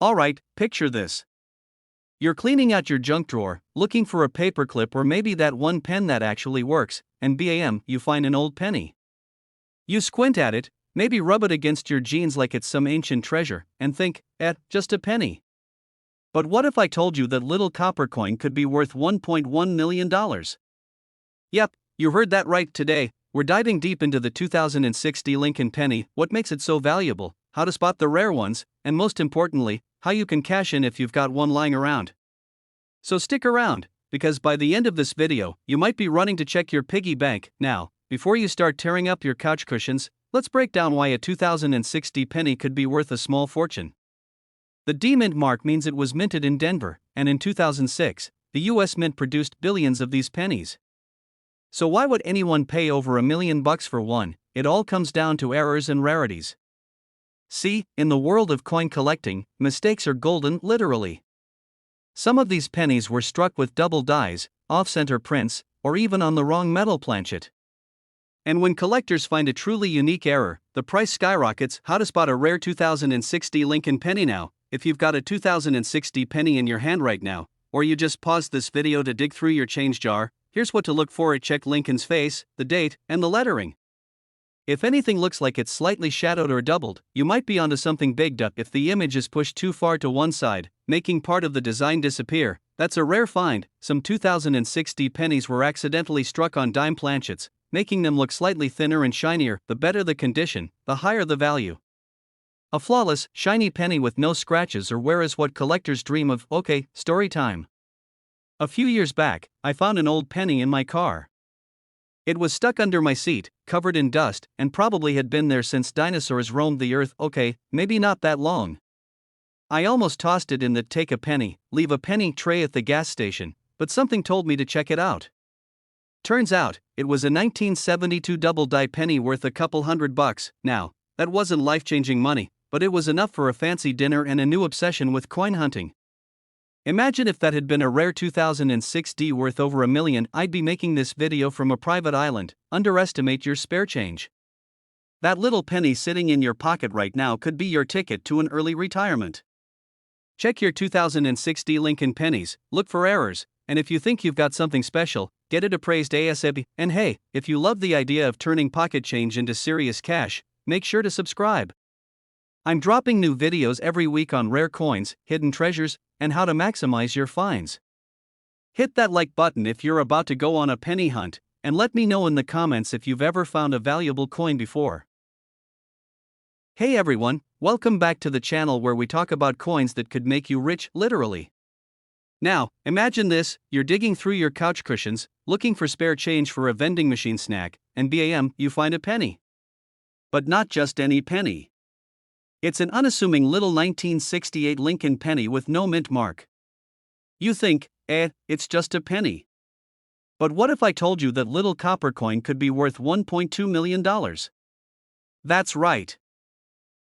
Alright, picture this. You're cleaning out your junk drawer, looking for a paperclip or maybe that one pen that actually works, and bam, you find an old penny. You squint at it, maybe rub it against your jeans like it's some ancient treasure, and think, just a penny. But what if I told you that little copper coin could be worth $1.1 million? Yep, you heard that right. Today, we're diving deep into the 2060 Lincoln penny, what makes it so valuable, how to spot the rare ones, and most importantly, how you can cash in if you've got one lying around. So stick around, because by the end of this video, you might be running to check your piggy bank. Now, before you start tearing up your couch cushions, let's break down why a 2060 penny could be worth a small fortune. The D-Mint mark means it was minted in Denver, and in 2006, the US Mint produced billions of these pennies. So why would anyone pay over $1 million for one? It all comes down to errors and rarities. See, in the world of coin collecting, mistakes are golden, literally. Some of these pennies were struck with double dies, off-center prints, or even on the wrong metal planchet. And when collectors find a truly unique error, the price skyrockets. How to spot a rare 2060 Lincoln penny now? If you've got a 2060 penny in your hand right now, or you just paused this video to dig through your change jar, here's what to look for. Check Lincoln's face, the date, and the lettering. If anything looks like it's slightly shadowed or doubled, you might be onto something big. If the image is pushed too far to one side, making part of the design disappear, that's a rare find. Some 2060 pennies were accidentally struck on dime planchets, making them look slightly thinner and shinier. The better the condition, the higher the value. A flawless, shiny penny with no scratches or wear is what collectors dream of. Okay, story time. A few years back, I found an old penny in my car. It was stuck under my seat, covered in dust, and probably had been there since dinosaurs roamed the earth. Okay, maybe not that long. I almost tossed it in the take a penny, leave a penny tray at the gas station, but something told me to check it out. Turns out, it was a 1972 double-die penny worth a couple $100. Now, that wasn't life-changing money, but it was enough for a fancy dinner and a new obsession with coin hunting. Imagine if that had been a rare 2006 worth over $1 million. I'd be making this video from a private island. Underestimate your spare change. That little penny sitting in your pocket right now could be your ticket to an early retirement. Check your 2060 Lincoln pennies, look for errors, and if you think you've got something special, get it appraised ASAP. And hey, if you love the idea of turning pocket change into serious cash, make sure to subscribe. I'm dropping new videos every week on rare coins, hidden treasures, and how to maximize your finds. Hit that like button if you're about to go on a penny hunt, and let me know in the comments if you've ever found a valuable coin before. Hey everyone, welcome back to the channel where we talk about coins that could make you rich, literally. Now, imagine this: you're digging through your couch cushions, looking for spare change for a vending machine snack, and bam, you find a penny. But not just any penny. It's an unassuming little 1968 Lincoln penny with no mint mark. You think, it's just a penny. But what if I told you that little copper coin could be worth $1.2 million? That's right.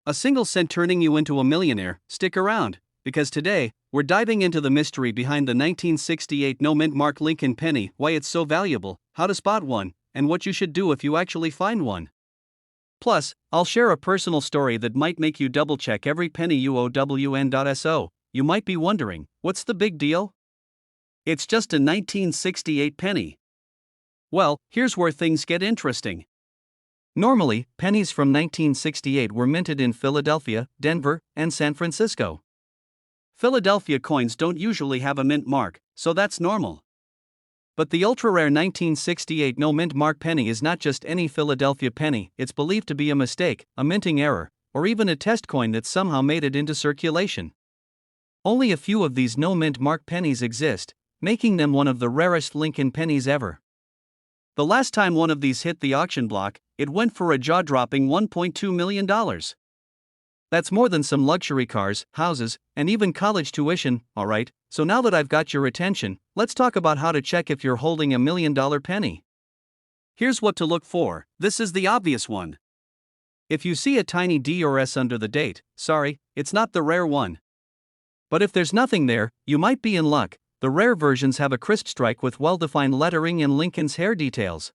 A single cent turning you into a millionaire. Stick around, because today, we're diving into the mystery behind the 1968 no mint mark Lincoln penny, why it's so valuable, how to spot one, and what you should do if you actually find one. Plus, I'll share a personal story that might make you double-check every penny you owe. WN.so. You might be wondering, what's the big deal? It's just a 1968 penny. Well, here's where things get interesting. Normally, pennies from 1968 were minted in Philadelphia, Denver, and San Francisco. Philadelphia coins don't usually have a mint mark, so that's normal. But the ultra-rare 1968 no mint mark penny is not just any Philadelphia penny. It's believed to be a mistake, a minting error, or even a test coin that somehow made it into circulation. Only a few of these no mint mark pennies exist, making them one of the rarest Lincoln pennies ever. The last time one of these hit the auction block, it went for a jaw-dropping $1.2 million. That's more than some luxury cars, houses, and even college tuition. Alright, so now that I've got your attention, let's talk about how to check if you're holding a $1 million penny. Here's what to look for. This is the obvious one. If you see a tiny D or S under the date, sorry, it's not the rare one. But if there's nothing there, you might be in luck. The rare versions have a crisp strike with well-defined lettering and Lincoln's hair details.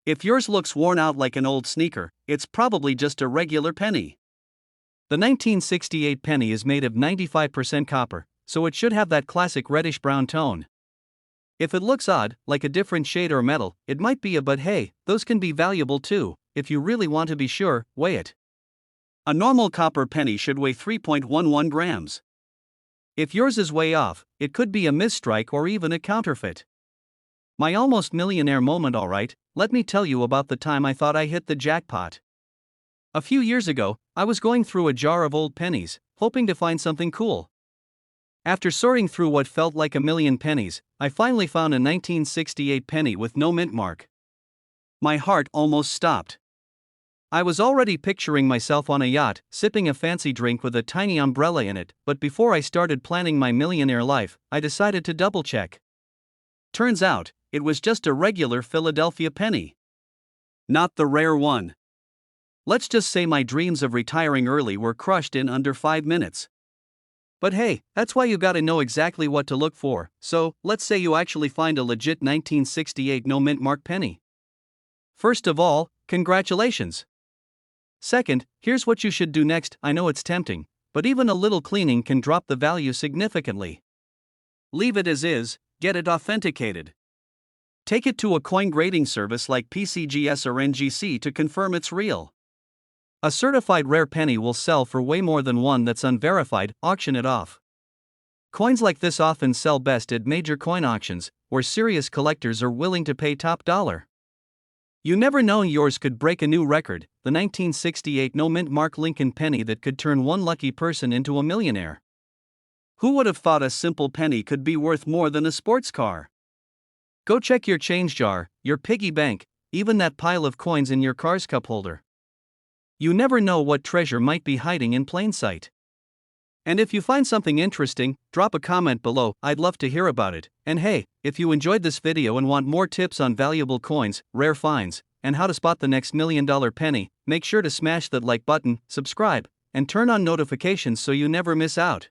If yours looks worn out like an old sneaker, it's probably just a regular penny. The 1968 penny is made of 95% copper, so it should have that classic reddish-brown tone. If it looks odd, like a different shade or metal, it might be but hey, those can be valuable too. If you really want to be sure, weigh it. A normal copper penny should weigh 3.11 grams. If yours is way off, it could be a misstrike or even a counterfeit. My almost millionaire moment, alright, let me tell you about the time I thought I hit the jackpot. A few years ago, I was going through a jar of old pennies, hoping to find something cool. After sorting through what felt like a million pennies, I finally found a 1968 penny with no mint mark. My heart almost stopped. I was already picturing myself on a yacht, sipping a fancy drink with a tiny umbrella in it, but before I started planning my millionaire life, I decided to double-check. Turns out, it was just a regular Philadelphia penny. Not the rare one. Let's just say my dreams of retiring early were crushed in under 5 minutes. But hey, that's why you gotta know exactly what to look for. So, let's say you actually find a legit 1968 no mint mark penny. First of all, congratulations. Second, here's what you should do next. I know it's tempting, but even a little cleaning can drop the value significantly. Leave it as is, get it authenticated. Take it to a coin grading service like PCGS or NGC to confirm it's real. A certified rare penny will sell for way more than one that's unverified. Auction it off. Coins like this often sell best at major coin auctions, where serious collectors are willing to pay top dollar. You never know, yours could break a new record, the 1968 no mint mark Lincoln penny that could turn one lucky person into a millionaire. Who would have thought a simple penny could be worth more than a sports car? Go check your change jar, your piggy bank, even that pile of coins in your car's cup holder. You never know what treasure might be hiding in plain sight. And if you find something interesting, drop a comment below. I'd love to hear about it. And hey, if you enjoyed this video and want more tips on valuable coins, rare finds, and how to spot the next $1 million penny, make sure to smash that like button, subscribe, and turn on notifications so you never miss out.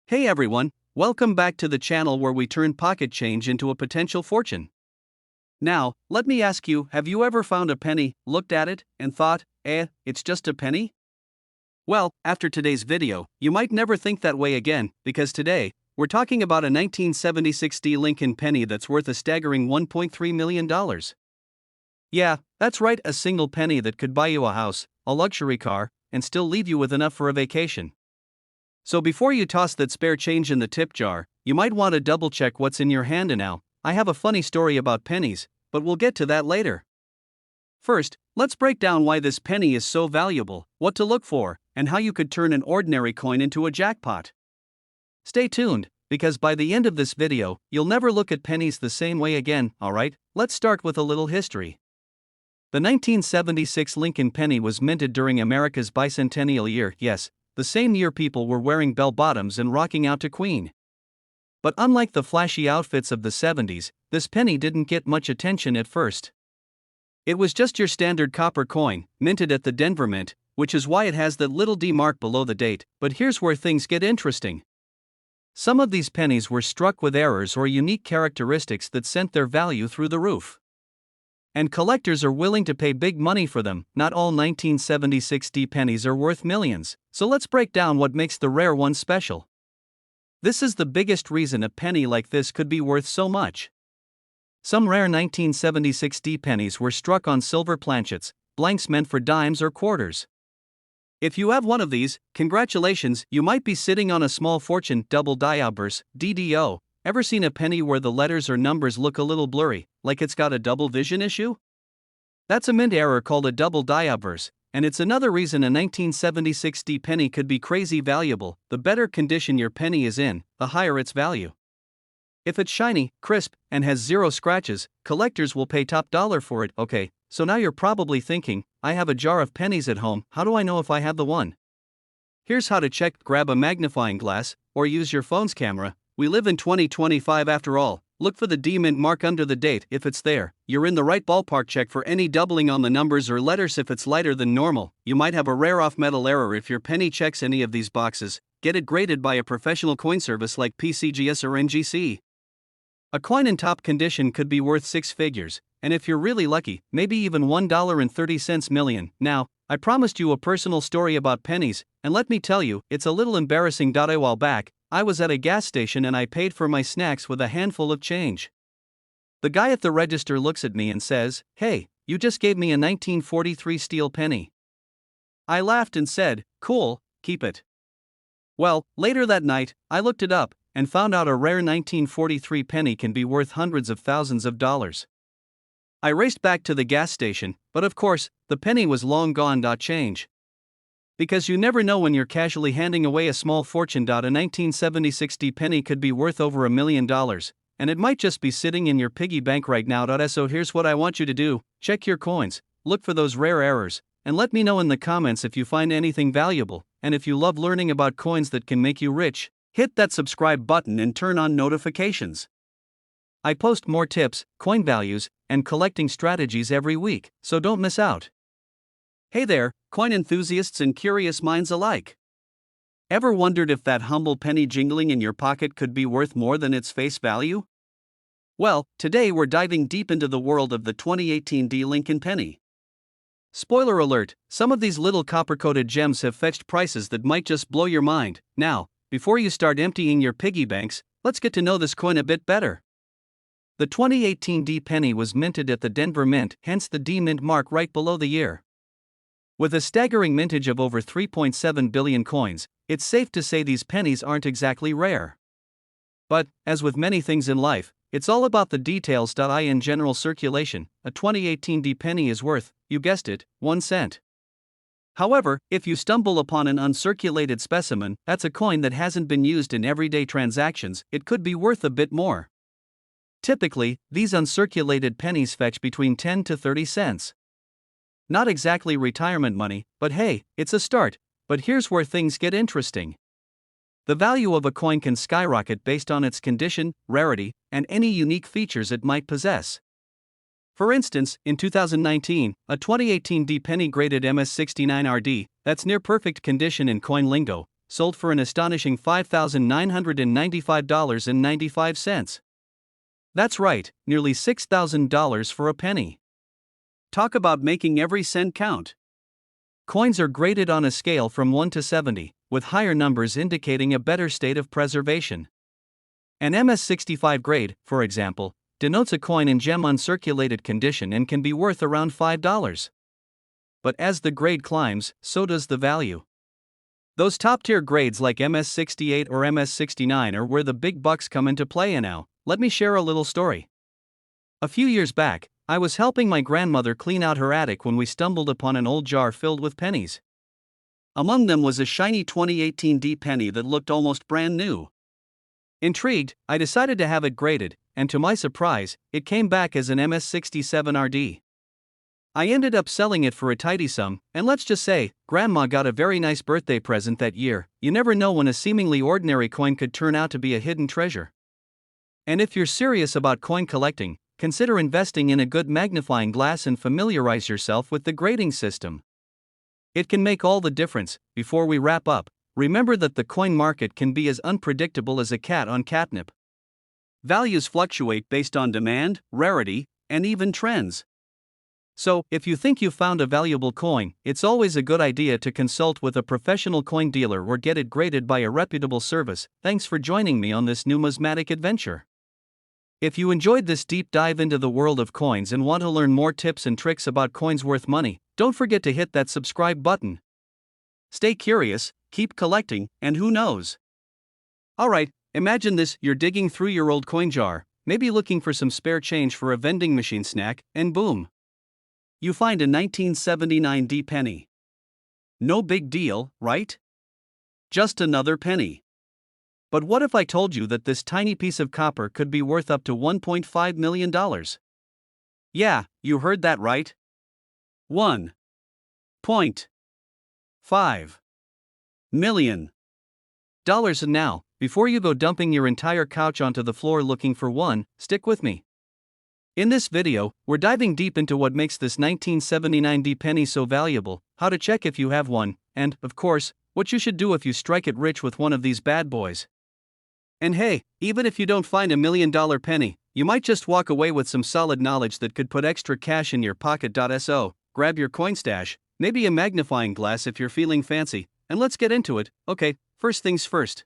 Hey everyone, welcome back to the channel where we turn pocket change into a potential fortune. Now, let me ask you, have you ever found a penny, looked at it, and thought, it's just a penny? Well, after today's video, you might never think that way again, because today, we're talking about a 1976 D Lincoln penny that's worth a staggering $1.3 million. Yeah, that's right, a single penny that could buy you a house, a luxury car, and still leave you with enough for a vacation. So before you toss that spare change in the tip jar, you might want to double check what's in your hand. And now, I have a funny story about pennies, but we'll get to that later. First, let's break down why this penny is so valuable, what to look for, and how you could turn an ordinary coin into a jackpot. Stay tuned, because by the end of this video, you'll never look at pennies the same way again. Alright, let's start with a little history. The 1976 Lincoln penny was minted during America's bicentennial year, yes, the same year people were wearing bell-bottoms and rocking out to Queen. But unlike the flashy outfits of the 70s, this penny didn't get much attention at first. It was just your standard copper coin, minted at the Denver Mint, which is why it has that little D mark below the date. But here's where things get interesting. Some of these pennies were struck with errors or unique characteristics that sent their value through the roof. And collectors are willing to pay big money for them. Not all 1976 D pennies are worth millions, so let's break down what makes the rare ones special. This is the biggest reason a penny like this could be worth so much. Some rare 1976 D pennies were struck on silver planchets, blanks meant for dimes or quarters. If you have one of these, congratulations, you might be sitting on a small fortune. Double die outburst, DDO. Ever seen a penny where the letters or numbers look a little blurry, like it's got a double vision issue? That's a mint error called a double die outburst, and it's another reason a 1976 D penny could be crazy valuable. The better condition your penny is in, the higher its value. If it's shiny, crisp, and has zero scratches, collectors will pay top dollar for it. Okay, so now you're probably thinking, I have a jar of pennies at home, how do I know if I have the one? Here's how to check. Grab a magnifying glass, or use your phone's camera. We live in 2025 after all. Look for the D mint mark under the date. If it's there, you're in the right ballpark. Check for any doubling on the numbers or letters. If it's lighter than normal, you might have a rare off-metal error. If your penny checks any of these boxes, get it graded by a professional coin service like PCGS or NGC. A coin in top condition could be worth 6 figures, and if you're really lucky, maybe even $1.30 million. Now, I promised you a personal story about pennies, and let me tell you, it's a little embarrassing. A while back, I was at a gas station and I paid for my snacks with a handful of change. The guy at the register looks at me and says, "Hey, you just gave me a 1943 steel penny." I laughed and said, "Cool, keep it." Well, later that night, I looked it up and found out a rare 1943 penny can be worth hundreds of thousands of dollars. I raced back to the gas station, but of course, the penny was long gone. Change. Because you never know when you're casually handing away a small fortune. A 1976 penny could be worth over $1 million, and it might just be sitting in your piggy bank right now. So here's what I want you to do: check your coins, look for those rare errors, and let me know in the comments if you find anything valuable. And if you love learning about coins that can make you rich, hit that subscribe button and turn on notifications. I post more tips, coin values, and collecting strategies every week, so don't miss out. Hey there, coin enthusiasts and curious minds alike. Ever wondered if that humble penny jingling in your pocket could be worth more than its face value? Well, today we're diving deep into the world of the 2018 Lincoln penny. Spoiler alert, some of these little copper-coated gems have fetched prices that might just blow your mind. Now, before you start emptying your piggy banks, let's get to know this coin a bit better. The 2018 penny was minted at the Denver Mint, hence the D Mint mark right below the year. With a staggering mintage of over 3.7 billion coins, it's safe to say these pennies aren't exactly rare. But, as with many things in life, it's all about the details. In general circulation, a 2018 penny is worth, you guessed it, 1 cent. However, if you stumble upon an uncirculated specimen, that's a coin that hasn't been used in everyday transactions, it could be worth a bit more. Typically, these uncirculated pennies fetch between 10 to 30 cents. Not exactly retirement money, but hey, it's a start. But here's where things get interesting. The value of a coin can skyrocket based on its condition, rarity, and any unique features it might possess. For instance, in 2019, a 2018 penny graded MS69RD, that's near perfect condition in coin lingo, sold for an astonishing $5,995.95. That's right, nearly $6,000 for a penny. Talk about making every cent count. Coins are graded on a scale from 1 to 70, with higher numbers indicating a better state of preservation. An MS65 grade, for example, denotes a coin in gem uncirculated condition and can be worth around $5. But as the grade climbs, so does the value. Those top-tier grades like MS68 or MS69 are where the big bucks come into play. And now, let me share a little story. A few years back, I was helping my grandmother clean out her attic when we stumbled upon an old jar filled with pennies. Among them was a shiny 2018 penny that looked almost brand new. Intrigued, I decided to have it graded, and to my surprise, it came back as an MS67RD. I ended up selling it for a tidy sum, and let's just say, Grandma got a very nice birthday present that year. You never know when a seemingly ordinary coin could turn out to be a hidden treasure. And if you're serious about coin collecting, consider investing in a good magnifying glass and familiarize yourself with the grading system. It can make all the difference. Before we wrap up, remember that the coin market can be as unpredictable as a cat on catnip. Values fluctuate based on demand, rarity, and even trends. So, if you think you found a valuable coin, it's always a good idea to consult with a professional coin dealer or get it graded by a reputable service. Thanks for joining me on this numismatic adventure. If you enjoyed this deep dive into the world of coins and want to learn more tips and tricks about coins worth money, don't forget to hit that subscribe button. Stay curious, keep collecting, and who knows? Alright, imagine this: you're digging through your old coin jar, maybe looking for some spare change for a vending machine snack, and boom! You find a 1979 penny. No big deal, right? Just another penny. But what if I told you that this tiny piece of copper could be worth up to $1.5 million? Yeah, you heard that right. $1.5 million. And now, before you go dumping your entire couch onto the floor looking for one, stick with me. In this video, we're diving deep into what makes this 1979 penny so valuable, how to check if you have one, and, of course, what you should do if you strike it rich with one of these bad boys. And hey, even if you don't find $1 million penny, you might just walk away with some solid knowledge that could put extra cash in your pocket. So, grab your coin stash, maybe a magnifying glass if you're feeling fancy, and let's get into it. Okay, first things first.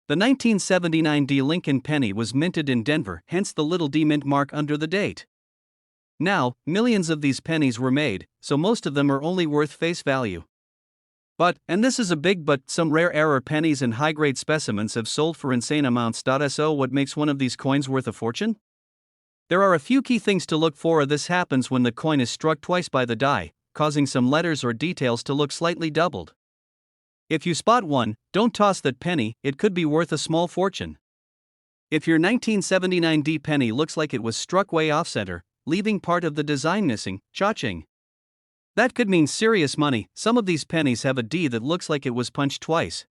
The 1979 D Lincoln penny was minted in Denver, hence the little D mint mark under the date. Now, millions of these pennies were made, so most of them are only worth face value. But, and this is a big but, some rare error pennies and high-grade specimens have sold for insane amounts. So what makes one of these coins worth a fortune? There are a few key things to look for. This happens when the coin is struck twice by the die, causing some letters or details to look slightly doubled. If you spot one, don't toss that penny, it could be worth a small fortune. If your 1979 D penny looks like it was struck way off-center, leaving part of the design missing, cha-ching. That could mean serious money. Some of these pennies have a D that looks like it was punched twice.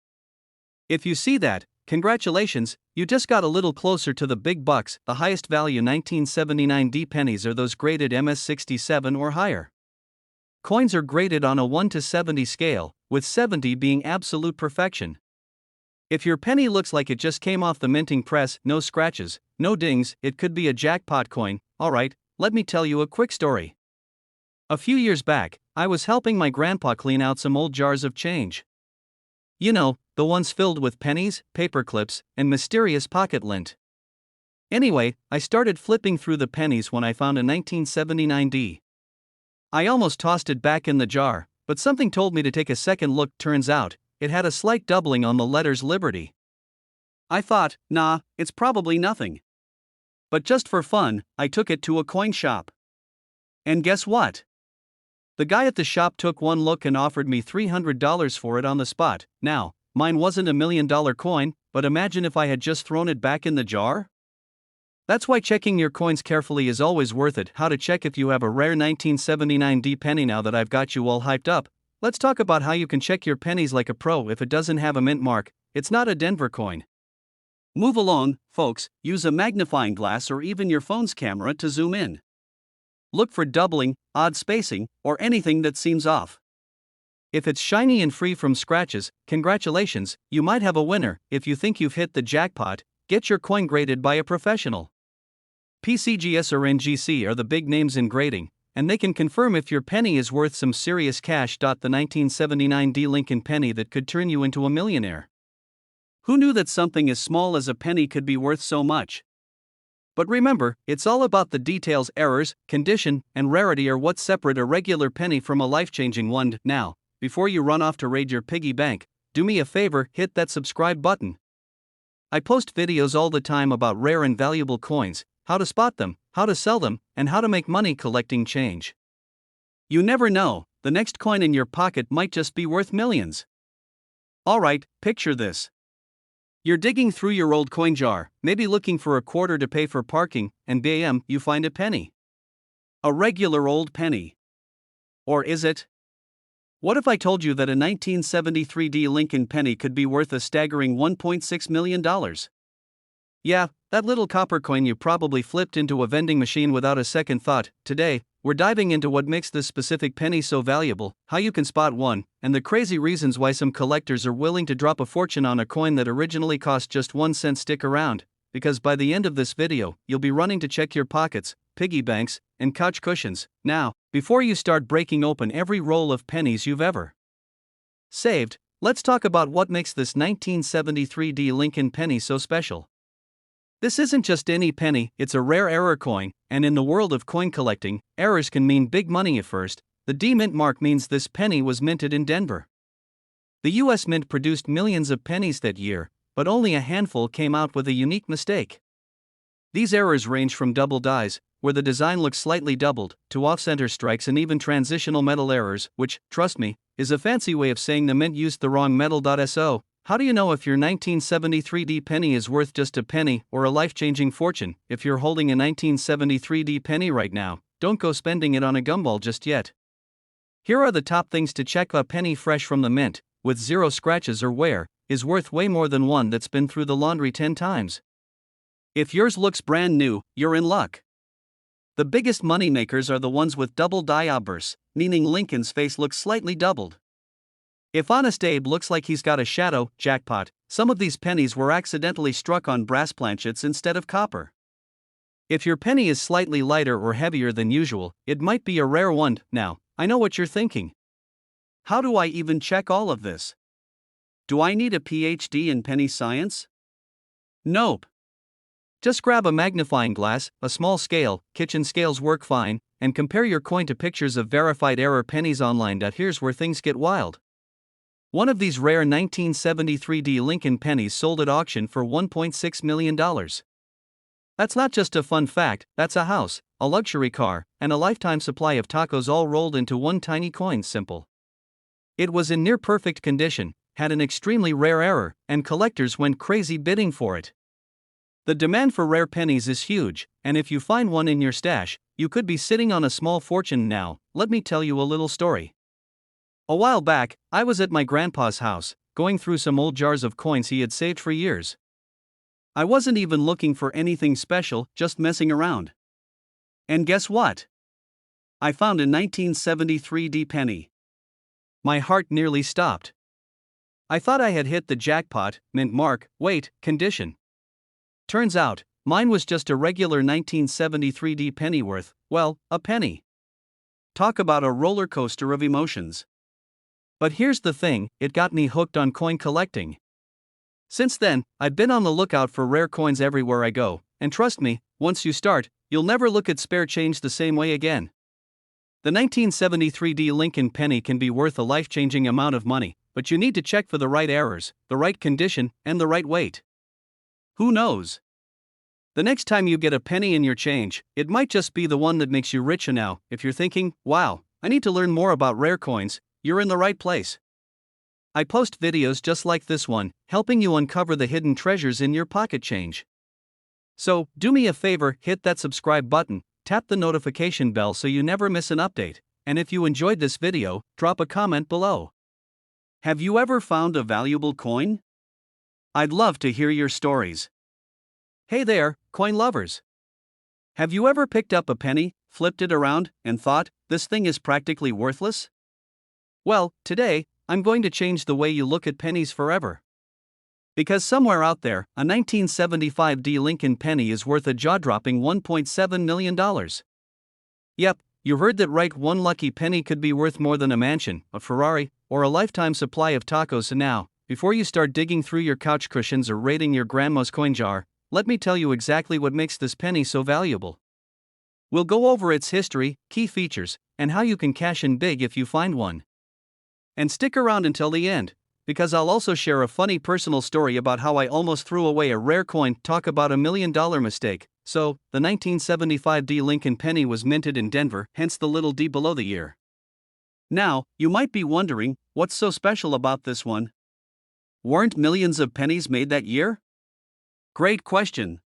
If you see that, congratulations, you just got a little closer to the big bucks. The highest value 1979 D pennies are those graded MS67 or higher. Coins are graded on a 1 to 70 scale, with 70 being absolute perfection. If your penny looks like it just came off the minting press, no scratches, no dings, it could be a jackpot coin. Alright, let me tell you a quick story. A few years back, I was helping my grandpa clean out some old jars of change. You know, the ones filled with pennies, paper clips, and mysterious pocket lint. Anyway, I started flipping through the pennies when I found a 1979 D. I almost tossed it back in the jar, but something told me to take a second look. Turns out, it had a slight doubling on the letters Liberty. I thought, nah, it's probably nothing. But just for fun, I took it to a coin shop. And guess what? The guy at the shop took one look and offered me $300 for it on the spot. Now, mine wasn't $1 million coin, but imagine if I had just thrown it back in the jar? That's why checking your coins carefully is always worth it. How to check if you have a rare 1979 D penny. Now that I've got you all hyped up, let's talk about how you can check your pennies like a pro. If it doesn't have a mint mark, it's not a Denver coin. Move along, folks. Use a magnifying glass or even your phone's camera to zoom in. Look for doubling, odd spacing, or anything that seems off. If it's shiny and free from scratches, congratulations, you might have a winner. If you think you've hit the jackpot, get your coin graded by a professional. PCGS or NGC are the big names in grading, and they can confirm if your penny is worth some serious cash. The 1979 D Lincoln penny that could turn you into a millionaire. Who knew that something as small as a penny could be worth so much? But remember, it's all about the details. Errors, condition, and rarity are what separate a regular penny from a life-changing one. Now, before you run off to raid your piggy bank, do me a favor, hit that subscribe button. I post videos all the time about rare and valuable coins, how to spot them, how to sell them, and how to make money collecting change. You never know, the next coin in your pocket might just be worth millions. Alright, picture this. You're digging through your old coin jar, maybe looking for a quarter to pay for parking, and bam, you find a penny. A regular old penny. Or is it? What if I told you that a 1973 D Lincoln penny could be worth a staggering $1.6 million? Yeah, that little copper coin you probably flipped into a vending machine without a second thought. Today, we're diving into what makes this specific penny so valuable, how you can spot one, and the crazy reasons why some collectors are willing to drop a fortune on a coin that originally cost just 1 cent. Stick around, because by the end of this video, you'll be running to check your pockets, piggy banks, and couch cushions. Now, before you start breaking open every roll of pennies you've ever saved, let's talk about what makes this 1973 D Lincoln penny so special. This isn't just any penny, it's a rare error coin, and in the world of coin collecting, errors can mean big money at first. The D mint mark means this penny was minted in Denver. The US Mint produced millions of pennies that year, but only a handful came out with a unique mistake. These errors range from double dies, where the design looks slightly doubled, to off-center strikes and even transitional metal errors, which, trust me, is a fancy way of saying the mint used the wrong metal. So, how do you know if your 1973 D penny is worth just a penny or a life-changing fortune? If you're holding a 1973 D penny right now, don't go spending it on a gumball just yet. Here are the top things to check. A penny fresh from the mint, with zero scratches or wear, is worth way more than one that's been through the laundry 10 times. If yours looks brand new, you're in luck. The biggest moneymakers are the ones with double die obverse, meaning Lincoln's face looks slightly doubled. If Honest Abe looks like he's got a shadow, jackpot. Some of these pennies were accidentally struck on brass planchets instead of copper. If your penny is slightly lighter or heavier than usual, it might be a rare one. Now, I know what you're thinking. How do I even check all of this? Do I need a PhD in penny science? Nope. Just grab a magnifying glass, a small scale, kitchen scales work fine, and compare your coin to pictures of verified error pennies online. Here's where things get wild. One of these rare 1973 D Lincoln pennies sold at auction for $1.6 million. That's not just a fun fact, that's a house, a luxury car, and a lifetime supply of tacos all rolled into one tiny coin. Simple. It was in near perfect condition, had an extremely rare error, and collectors went crazy bidding for it. The demand for rare pennies is huge, and if you find one in your stash, you could be sitting on a small fortune now. Let me tell you a little story. A while back, I was at my grandpa's house, going through some old jars of coins he had saved for years. I wasn't even looking for anything special, just messing around. And guess what? I found a 1973 D penny. My heart nearly stopped. I thought I had hit the jackpot, mint mark, wait, condition. Turns out, mine was just a regular 1973 D penny worth, well, a penny. Talk about a roller coaster of emotions. But here's the thing, it got me hooked on coin collecting. Since then, I've been on the lookout for rare coins everywhere I go, and trust me, once you start, you'll never look at spare change the same way again. The 1973 D Lincoln penny can be worth a life-changing amount of money, but you need to check for the right errors, the right condition, and the right weight. Who knows? The next time you get a penny in your change, it might just be the one that makes you rich. And now, if you're thinking, wow, I need to learn more about rare coins, you're in the right place. I post videos just like this one, helping you uncover the hidden treasures in your pocket change. So, do me a favor, hit that subscribe button, tap the notification bell so you never miss an update, and if you enjoyed this video, drop a comment below. Have you ever found a valuable coin? I'd love to hear your stories. Hey there, coin lovers! Have you ever picked up a penny, flipped it around, and thought, this thing is practically worthless? Well, today, I'm going to change the way you look at pennies forever. Because somewhere out there, a 1975 D Lincoln penny is worth a jaw-dropping $1.7 million. Yep, you heard that right, one lucky penny could be worth more than a mansion, a Ferrari, or a lifetime supply of tacos. And now, before you start digging through your couch cushions or raiding your grandma's coin jar, let me tell you exactly what makes this penny so valuable. We'll go over its history, key features, and how you can cash in big if you find one. And stick around until the end, because I'll also share a funny personal story about how I almost threw away a rare coin. Talk about $1 million mistake. So, the 1975 D Lincoln penny was minted in Denver, hence the little D below the year. Now, you might be wondering, what's so special about this one? Weren't millions of pennies made that year? Great question.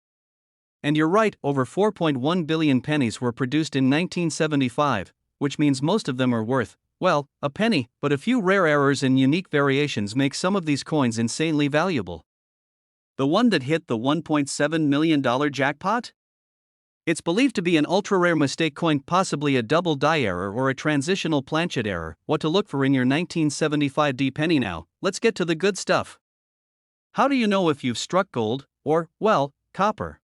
And you're right, over 4.1 billion pennies were produced in 1975, which means most of them are worth, well, a penny, but a few rare errors and unique variations make some of these coins insanely valuable. The one that hit the $1.7 million jackpot? It's believed to be an ultra-rare mistake coin, possibly a double die error or a transitional planchet error. What to look for in your 1975 D penny now, let's get to the good stuff. How do you know if you've struck gold, or, well, copper?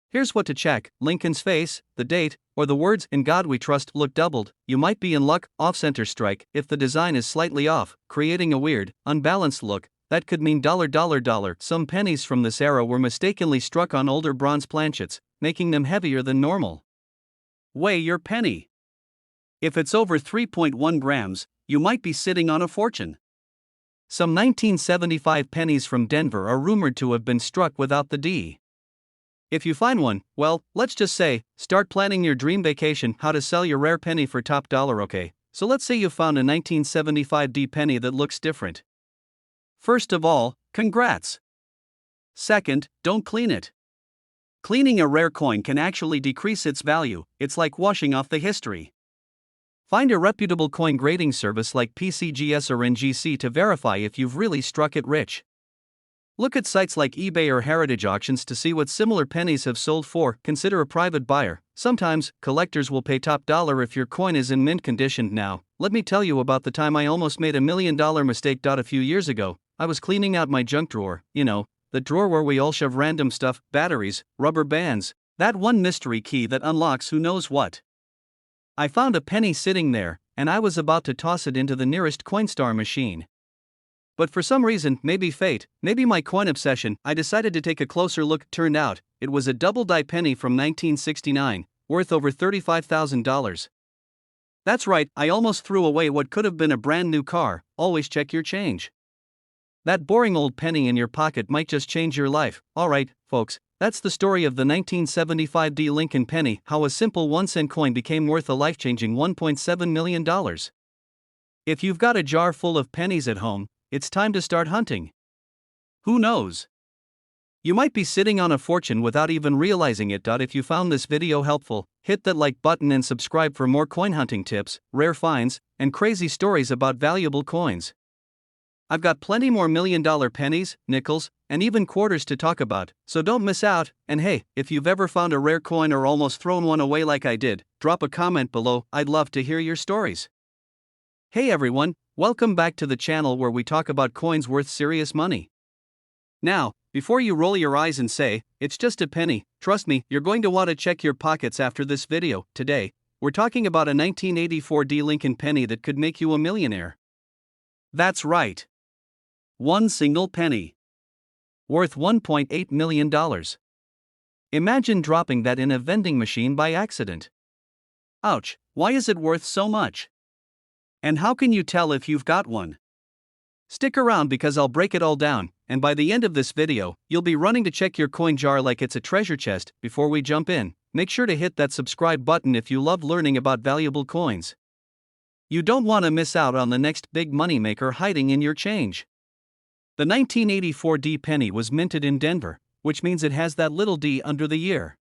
Here's what to check: Lincoln's face, the date, or the words "In God We Trust" look doubled, you might be in luck. Off-center strike, if the design is slightly off, creating a weird, unbalanced look, that could mean $. Some pennies from this era were mistakenly struck on older bronze planchets, making them heavier than normal. Weigh your penny. If it's over 3.1 grams, you might be sitting on a fortune. Some 1975 pennies from Denver are rumored to have been struck without the D. If you find one, well, let's just say, start planning your dream vacation. How to sell your rare penny for top dollar. Okay, so let's say you found a 1975 D penny that looks different. First of all, congrats. Second, don't clean it. Cleaning a rare coin can actually decrease its value. It's like washing off the history. Find a reputable coin grading service like PCGS or NGC to verify if you've really struck it rich. Look at sites like eBay or Heritage Auctions to see what similar pennies have sold for. Consider a private buyer. Sometimes, collectors will pay top dollar if your coin is in mint condition. Now, let me tell you about the time I almost made $1 million mistake. A few years ago, I was cleaning out my junk drawer, the drawer where we all shove random stuff, batteries, rubber bands, that one mystery key that unlocks who knows what. I found a penny sitting there, and I was about to toss it into the nearest Coinstar machine. But for some reason, maybe fate, maybe my coin obsession, I decided to take a closer look. Turned out, it was a double-die penny from 1969, worth over $35,000. That's right, I almost threw away what could have been a brand new car. Always check your change. That boring old penny in your pocket might just change your life. Alright, folks, that's the story of the 1975 D Lincoln penny, how a simple 1-cent coin became worth a life-changing $1.7 million. If you've got a jar full of pennies at home, it's time to start hunting. Who knows? You might be sitting on a fortune without even realizing it. If you found this video helpful, hit that like button and subscribe for more coin hunting tips, rare finds, and crazy stories about valuable coins. I've got plenty more $1,000,000 pennies, nickels, and even quarters to talk about, so don't miss out. And hey, if you've ever found a rare coin or almost thrown one away like I did, drop a comment below. I'd love to hear your stories. Hey everyone, welcome back to the channel where we talk about coins worth serious money. Now, before you roll your eyes and say, it's just a penny, trust me, you're going to want to check your pockets after this video. Today, we're talking about a 1984 D Lincoln penny that could make you a millionaire. That's right. One single penny. Worth $1.8 million. Imagine dropping that in a vending machine by accident. Ouch, why is it worth so much? And how can you tell if you've got one? Stick around because I'll break it all down, and by the end of this video, you'll be running to check your coin jar like it's a treasure chest. Before we jump in, make sure to hit that subscribe button if you love learning about valuable coins. You don't want to miss out on the next big moneymaker hiding in your change. The 1984 D penny was minted in Denver, which means it has that little d under the year.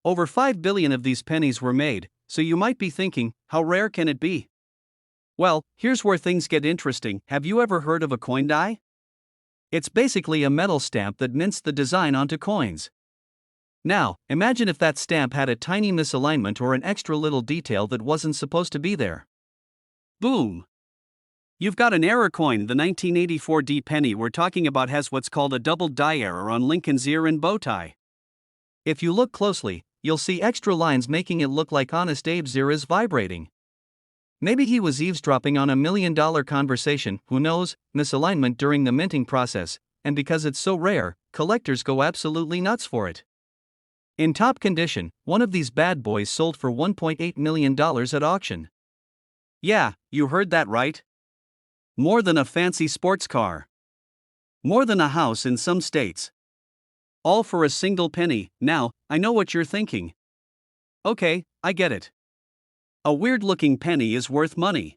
Over 5 billion of these pennies were made, so you might be thinking, how rare can it be? Well, here's where things get interesting. Have you ever heard of a coin die? It's basically a metal stamp that mints the design onto coins. Now, imagine if that stamp had a tiny misalignment or an extra little detail that wasn't supposed to be there. Boom! You've got an error coin. The 1984 D penny we're talking about has what's called a double die error on Lincoln's ear and bow tie. If you look closely, you'll see extra lines making it look like Honest Abe's ear is vibrating. Maybe he was eavesdropping on a $1 million conversation, who knows, misalignment during the minting process, and because it's so rare, collectors go absolutely nuts for it. In top condition, one of these bad boys sold for $1.8 million at auction. Yeah, you heard that right. More than a fancy sports car. More than a house in some states. All for a single penny. Now, I know what you're thinking. Okay, I get it. A weird-looking penny is worth money.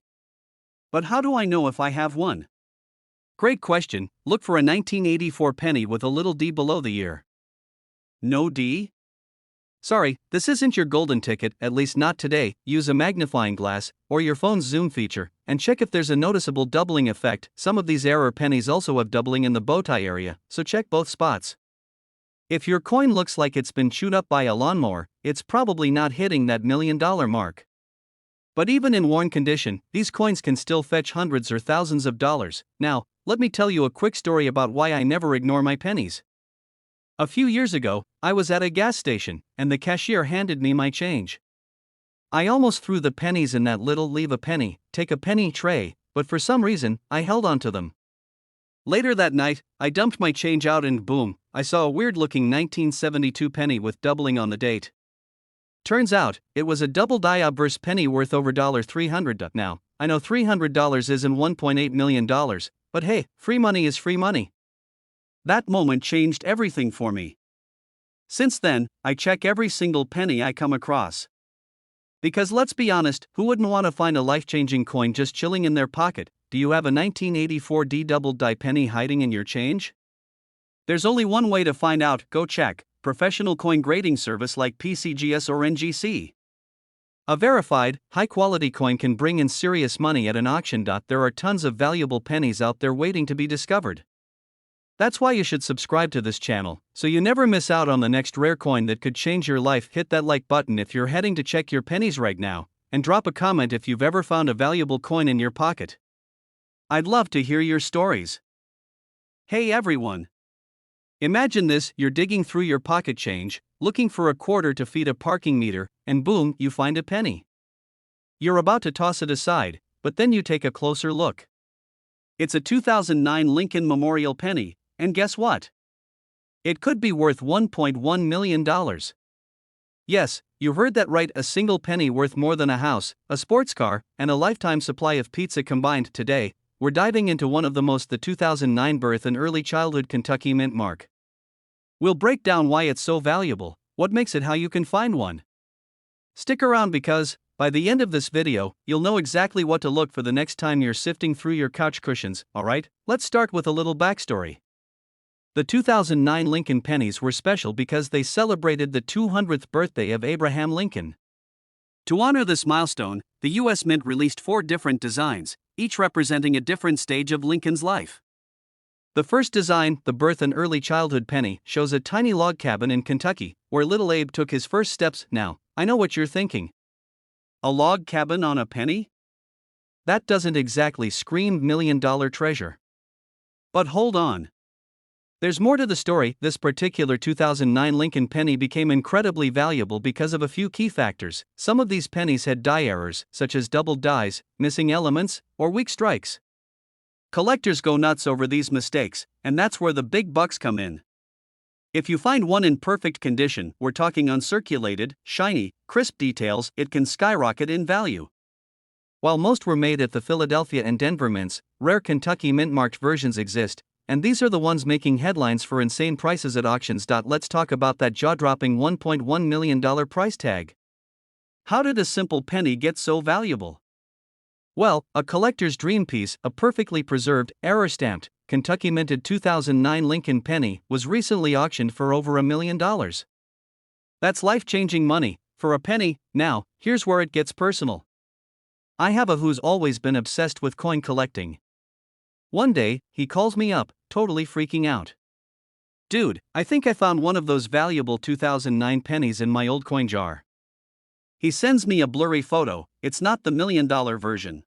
But how do I know if I have one? Great question. Look for a 1984 penny with a little d below the ear. No d? Sorry, this isn't your golden ticket, at least not today. Use a magnifying glass, or your phone's zoom feature, and check if there's a noticeable doubling effect. Some of these error pennies also have doubling in the bow tie area, so check both spots. If your coin looks like it's been chewed up by a lawnmower, it's probably not hitting that $1 million mark. But even in worn condition, these coins can still fetch hundreds or thousands of dollars. Now, let me tell you a quick story about why I never ignore my pennies. A few years ago, I was at a gas station, and the cashier handed me my change. I almost threw the pennies in that little leave a penny, take a penny tray, but for some reason, I held onto them. Later that night, I dumped my change out and boom, I saw a weird-looking 1972 penny with doubling on the date. Turns out, it was a double die obverse penny worth over $300. Now, I know $300 isn't $1.8 million, but hey, free money is free money. That moment changed everything for me. Since then, I check every single penny I come across. Because let's be honest, who wouldn't want to find a life-changing coin just chilling in their pocket? Do you have a 1984 D double die penny hiding in your change? There's only one way to find out. Go check professional coin grading service like PCGS or NGC. A verified, high-quality coin can bring in serious money at an auction. There are tons of valuable pennies out there waiting to be discovered. That's why you should subscribe to this channel, so you never miss out on the next rare coin that could change your life. Hit that like button if you're heading to check your pennies right now, and drop a comment if you've ever found a valuable coin in your pocket. I'd love to hear your stories. Hey everyone! Imagine this, you're digging through your pocket change, looking for a quarter to feed a parking meter, and boom, you find a penny. You're about to toss it aside, but then you take a closer look. It's a 2009 Lincoln Memorial penny, and guess what? It could be worth $1.1 million. Yes, you heard that right, a single penny worth more than a house, a sports car, and a lifetime supply of pizza combined. Today, we're diving into one of the 2009 birth and early childhood Kentucky mint mark. We'll break down why it's so valuable, what makes it, how you can find one. Stick around because, by the end of this video, you'll know exactly what to look for the next time you're sifting through your couch cushions. Alright, let's start with a little backstory. The 2009 Lincoln pennies were special because they celebrated the 200th birthday of Abraham Lincoln. To honor this milestone, the U.S. Mint released 4 different designs, each representing a different stage of Lincoln's life. The first design, the birth and early childhood penny, shows a tiny log cabin in Kentucky, where little Abe took his first steps. Now, I know what you're thinking. A log cabin on a penny? That doesn't exactly scream million-dollar treasure. But hold on. There's more to the story. This particular 2009 Lincoln penny became incredibly valuable because of a few key factors. Some of these pennies had die errors, such as doubled dies, missing elements, or weak strikes. Collectors go nuts over these mistakes, and that's where the big bucks come in. If you find one in perfect condition, we're talking uncirculated, shiny, crisp details, it can skyrocket in value. While most were made at the Philadelphia and Denver mints, rare Kentucky mint-marked versions exist, and these are the ones making headlines for insane prices at auctions. Let's talk about that jaw-dropping $1.1 million price tag. How did a simple penny get so valuable? Well, a collector's dream piece, a perfectly preserved, error-stamped, Kentucky minted 2009 Lincoln penny, was recently auctioned for over $1 million. That's life-changing money, for a penny. Now, here's where it gets personal. I have a who's always been obsessed with coin collecting. One day, he calls me up, totally freaking out. Dude, I think I found one of those valuable 2009 pennies in my old coin jar. He sends me a blurry photo, it's not the $1 million version.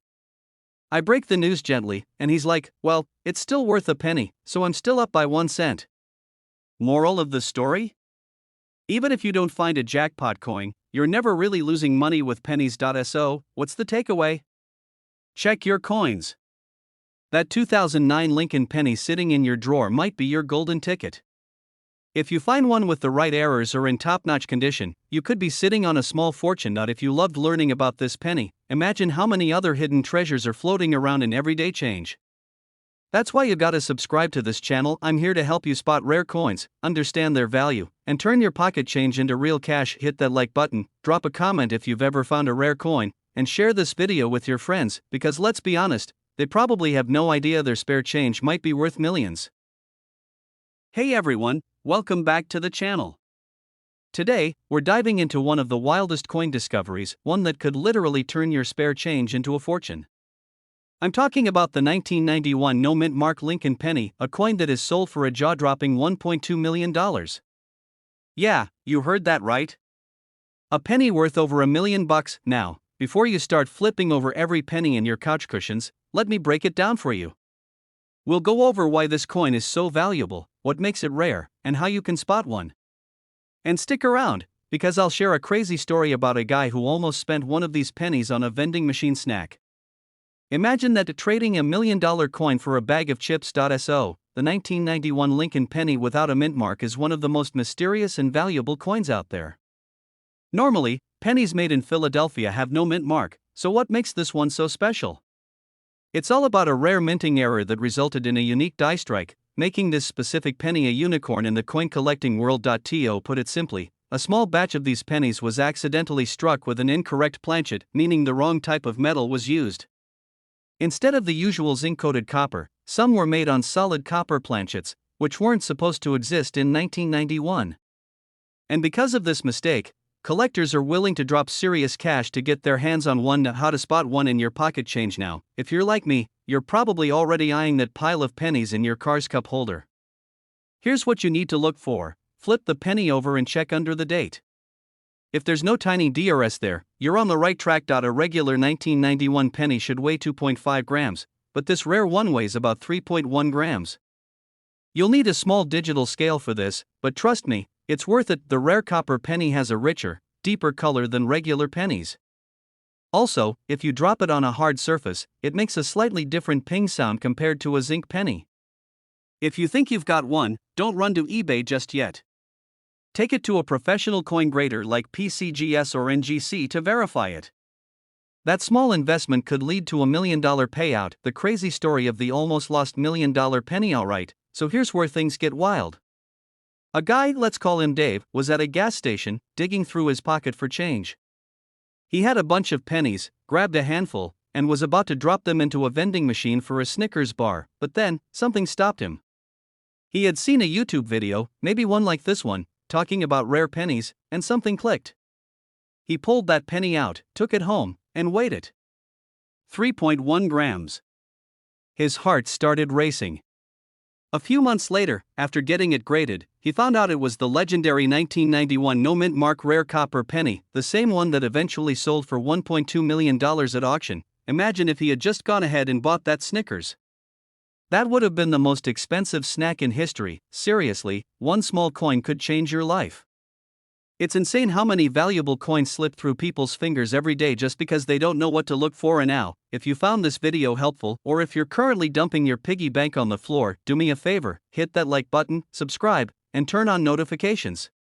I break the news gently, and he's like, well, it's still worth a penny, so I'm still up by 1 cent. Moral of the story? Even if you don't find a jackpot coin, you're never really losing money with pennies. So, what's the takeaway? Check your coins. That 2009 Lincoln penny sitting in your drawer might be your golden ticket. If you find one with the right errors or in top-notch condition, you could be sitting on a small fortune. If you loved learning about this penny, imagine how many other hidden treasures are floating around in everyday change. That's why you gotta subscribe to this channel. I'm here to help you spot rare coins, understand their value, and turn your pocket change into real cash. Hit that like button, drop a comment if you've ever found a rare coin, and share this video with your friends, because let's be honest, they probably have no idea their spare change might be worth millions. Hey everyone, welcome back to the channel. Today, we're diving into one of the wildest coin discoveries, one that could literally turn your spare change into a fortune. I'm talking about the 1991 no mint mark Lincoln penny, a coin that is sold for a jaw-dropping $1.2 million. Yeah, you heard that right. A penny worth over $1 million. Now, before you start flipping over every penny in your couch cushions, let me break it down for you. We'll go over why this coin is so valuable, what makes it rare, and how you can spot one. And stick around, because I'll share a crazy story about a guy who almost spent one of these pennies on a vending machine snack. Imagine that trading $1 million coin for a bag of chips. So, the 1991 Lincoln penny without a mint mark is one of the most mysterious and valuable coins out there. Normally, pennies made in Philadelphia have no mint mark, so what makes this one so special? It's all about a rare minting error that resulted in a unique die strike, making this specific penny a unicorn in the coin collecting world. To put it simply, a small batch of these pennies was accidentally struck with an incorrect planchet, meaning the wrong type of metal was used. Instead of the usual zinc-coated copper, some were made on solid copper planchets, which weren't supposed to exist in 1991. And because of this mistake, collectors are willing to drop serious cash to get their hands on one. How to spot one in your pocket change now? If you're like me, you're probably already eyeing that pile of pennies in your car's cup holder. Here's what you need to look for: flip the penny over and check under the date. If there's no tiny DRS there, you're on the right track. A regular 1991 penny should weigh 2.5 grams, but this rare one weighs about 3.1 grams. You'll need a small digital scale for this, but trust me, it's worth it. The rare copper penny has a richer, deeper color than regular pennies. Also, if you drop it on a hard surface, it makes a slightly different ping sound compared to a zinc penny. If you think you've got one, don't run to eBay just yet. Take it to a professional coin grader like PCGS or NGC to verify it. That small investment could lead to $1 million payout, the crazy story of the almost lost $1 million penny. Alright, so here's where things get wild. A guy, let's call him Dave, was at a gas station, digging through his pocket for change. He had a bunch of pennies, grabbed a handful, and was about to drop them into a vending machine for a Snickers bar, but then, something stopped him. He had seen a YouTube video, maybe one like this one, talking about rare pennies, and something clicked. He pulled that penny out, took it home, and weighed it. 3.1 grams. His heart started racing. A few months later, after getting it graded, he found out it was the legendary 1991 no mint mark rare copper penny, the same one that eventually sold for $1.2 million at auction. Imagine if he had just gone ahead and bought that Snickers. That would have been the most expensive snack in history. Seriously, one small coin could change your life. It's insane how many valuable coins slip through people's fingers every day just because they don't know what to look for. And now, if you found this video helpful, or if you're currently dumping your piggy bank on the floor, do me a favor, hit that like button, subscribe, and turn on notifications.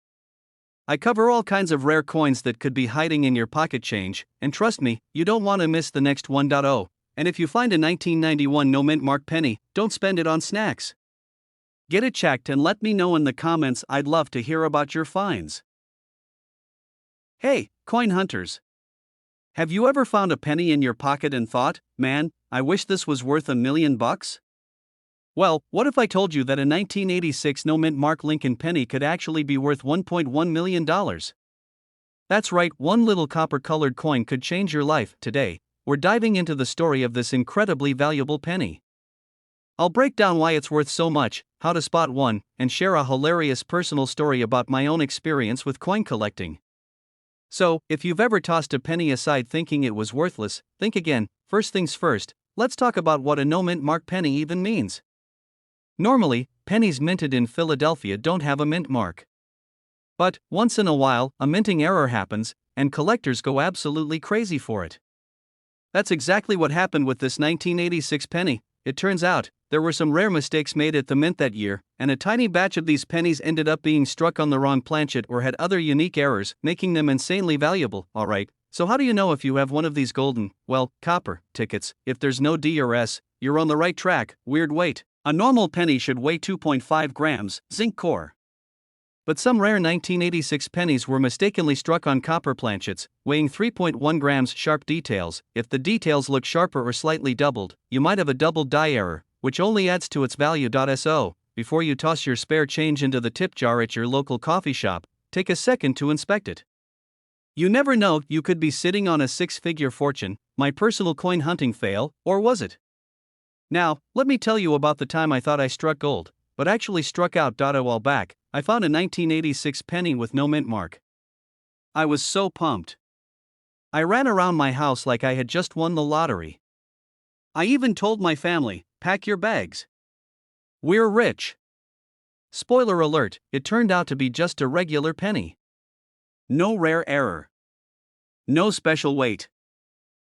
I cover all kinds of rare coins that could be hiding in your pocket change, and trust me, you don't want to miss the next 1.0. And if you find a 1991 no mint mark penny, don't spend it on snacks. Get it checked and let me know in the comments. I'd love to hear about your finds. Hey, coin hunters! Have you ever found a penny in your pocket and thought, man, I wish this was worth $1 million? Well, what if I told you that a 1986 no mint mark Lincoln penny could actually be worth $1.1 million? That's right, one little copper-colored coin could change your life. Today, we're diving into the story of this incredibly valuable penny. I'll break down why it's worth so much, how to spot one, and share a hilarious personal story about my own experience with coin collecting. So, if you've ever tossed a penny aside thinking it was worthless, think again. First things first, let's talk about what a no mint mark penny even means. Normally, pennies minted in Philadelphia don't have a mint mark. But, once in a while, a minting error happens, and collectors go absolutely crazy for it. That's exactly what happened with this 1986 penny. It turns out, there were some rare mistakes made at the mint that year, and a tiny batch of these pennies ended up being struck on the wrong planchet or had other unique errors, making them insanely valuable. Alright, so how do you know if you have one of these golden, well, copper tickets? If there's no D or S, you're on the right track. Weird weight. A normal penny should weigh 2.5 grams, zinc core. But some rare 1986 pennies were mistakenly struck on copper planchets, weighing 3.1 grams. Sharp details. If the details look sharper or slightly doubled, you might have a double die error, which only adds to its value. So, before you toss your spare change into the tip jar at your local coffee shop, take a second to inspect it. You never know, you could be sitting on a six-figure fortune. My personal coin hunting fail, or was it? Now, let me tell you about the time I thought I struck gold, but actually struck out. A while back, I found a 1986 penny with no mint mark. I was so pumped. I ran around my house like I had just won the lottery. I even told my family, pack your bags. We're rich. Spoiler alert, it turned out to be just a regular penny. No rare error. No special weight.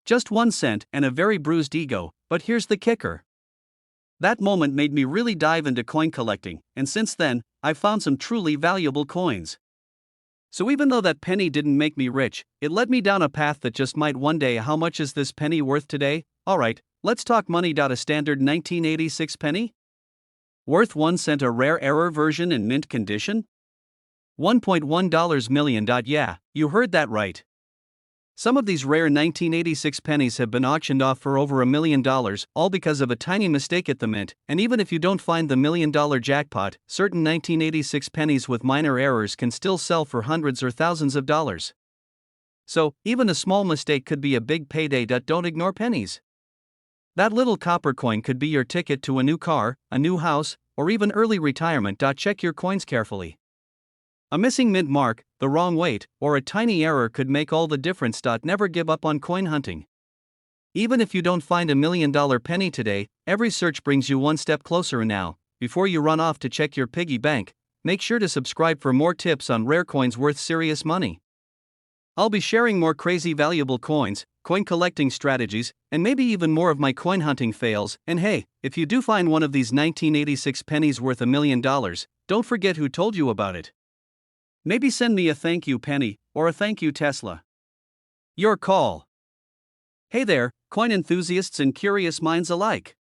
Just 1 cent and a very bruised ego, but here's the kicker. That moment made me really dive into coin collecting, and since then, I've found some truly valuable coins. So even though that penny didn't make me rich, it led me down a path that just might one day. How much is this penny worth today? Alright, let's talk money. A standard 1986 penny? Worth 1 cent. A rare error version in mint condition? $1.1 million. Yeah, you heard that right. Some of these rare 1986 pennies have been auctioned off for over $1 million, all because of a tiny mistake at the mint. And even if you don't find the $1 million jackpot, certain 1986 pennies with minor errors can still sell for hundreds or thousands of dollars. So, even a small mistake could be a big payday. Don't ignore pennies. That little copper coin could be your ticket to a new car, a new house, or even early retirement. Check your coins carefully. A missing mint mark, the wrong weight, or a tiny error could make all the difference. Never give up on coin hunting. Even if you don't find $1 million penny today, every search brings you one step closer. And now, before you run off to check your piggy bank, make sure to subscribe for more tips on rare coins worth serious money. I'll be sharing more crazy valuable coins, coin collecting strategies, and maybe even more of my coin hunting fails. And hey, if you do find one of these 1986 pennies worth $1 million, don't forget who told you about it. Maybe send me a thank you penny, or a thank you Tesla. Your call. Hey there, coin enthusiasts and curious minds alike.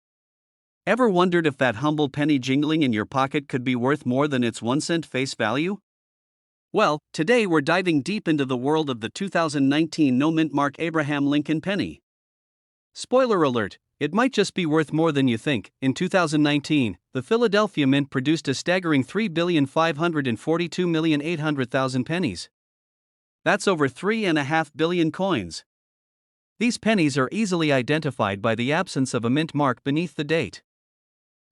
Ever wondered if that humble penny jingling in your pocket could be worth more than its 1 cent face value? Well, today we're diving deep into the world of the 2019 no-mint mark Abraham Lincoln penny. Spoiler alert, it might just be worth more than you think. In 2019, the Philadelphia Mint produced a staggering 3,542,800,000 pennies. That's over 3.5 billion coins. These pennies are easily identified by the absence of a mint mark beneath the date.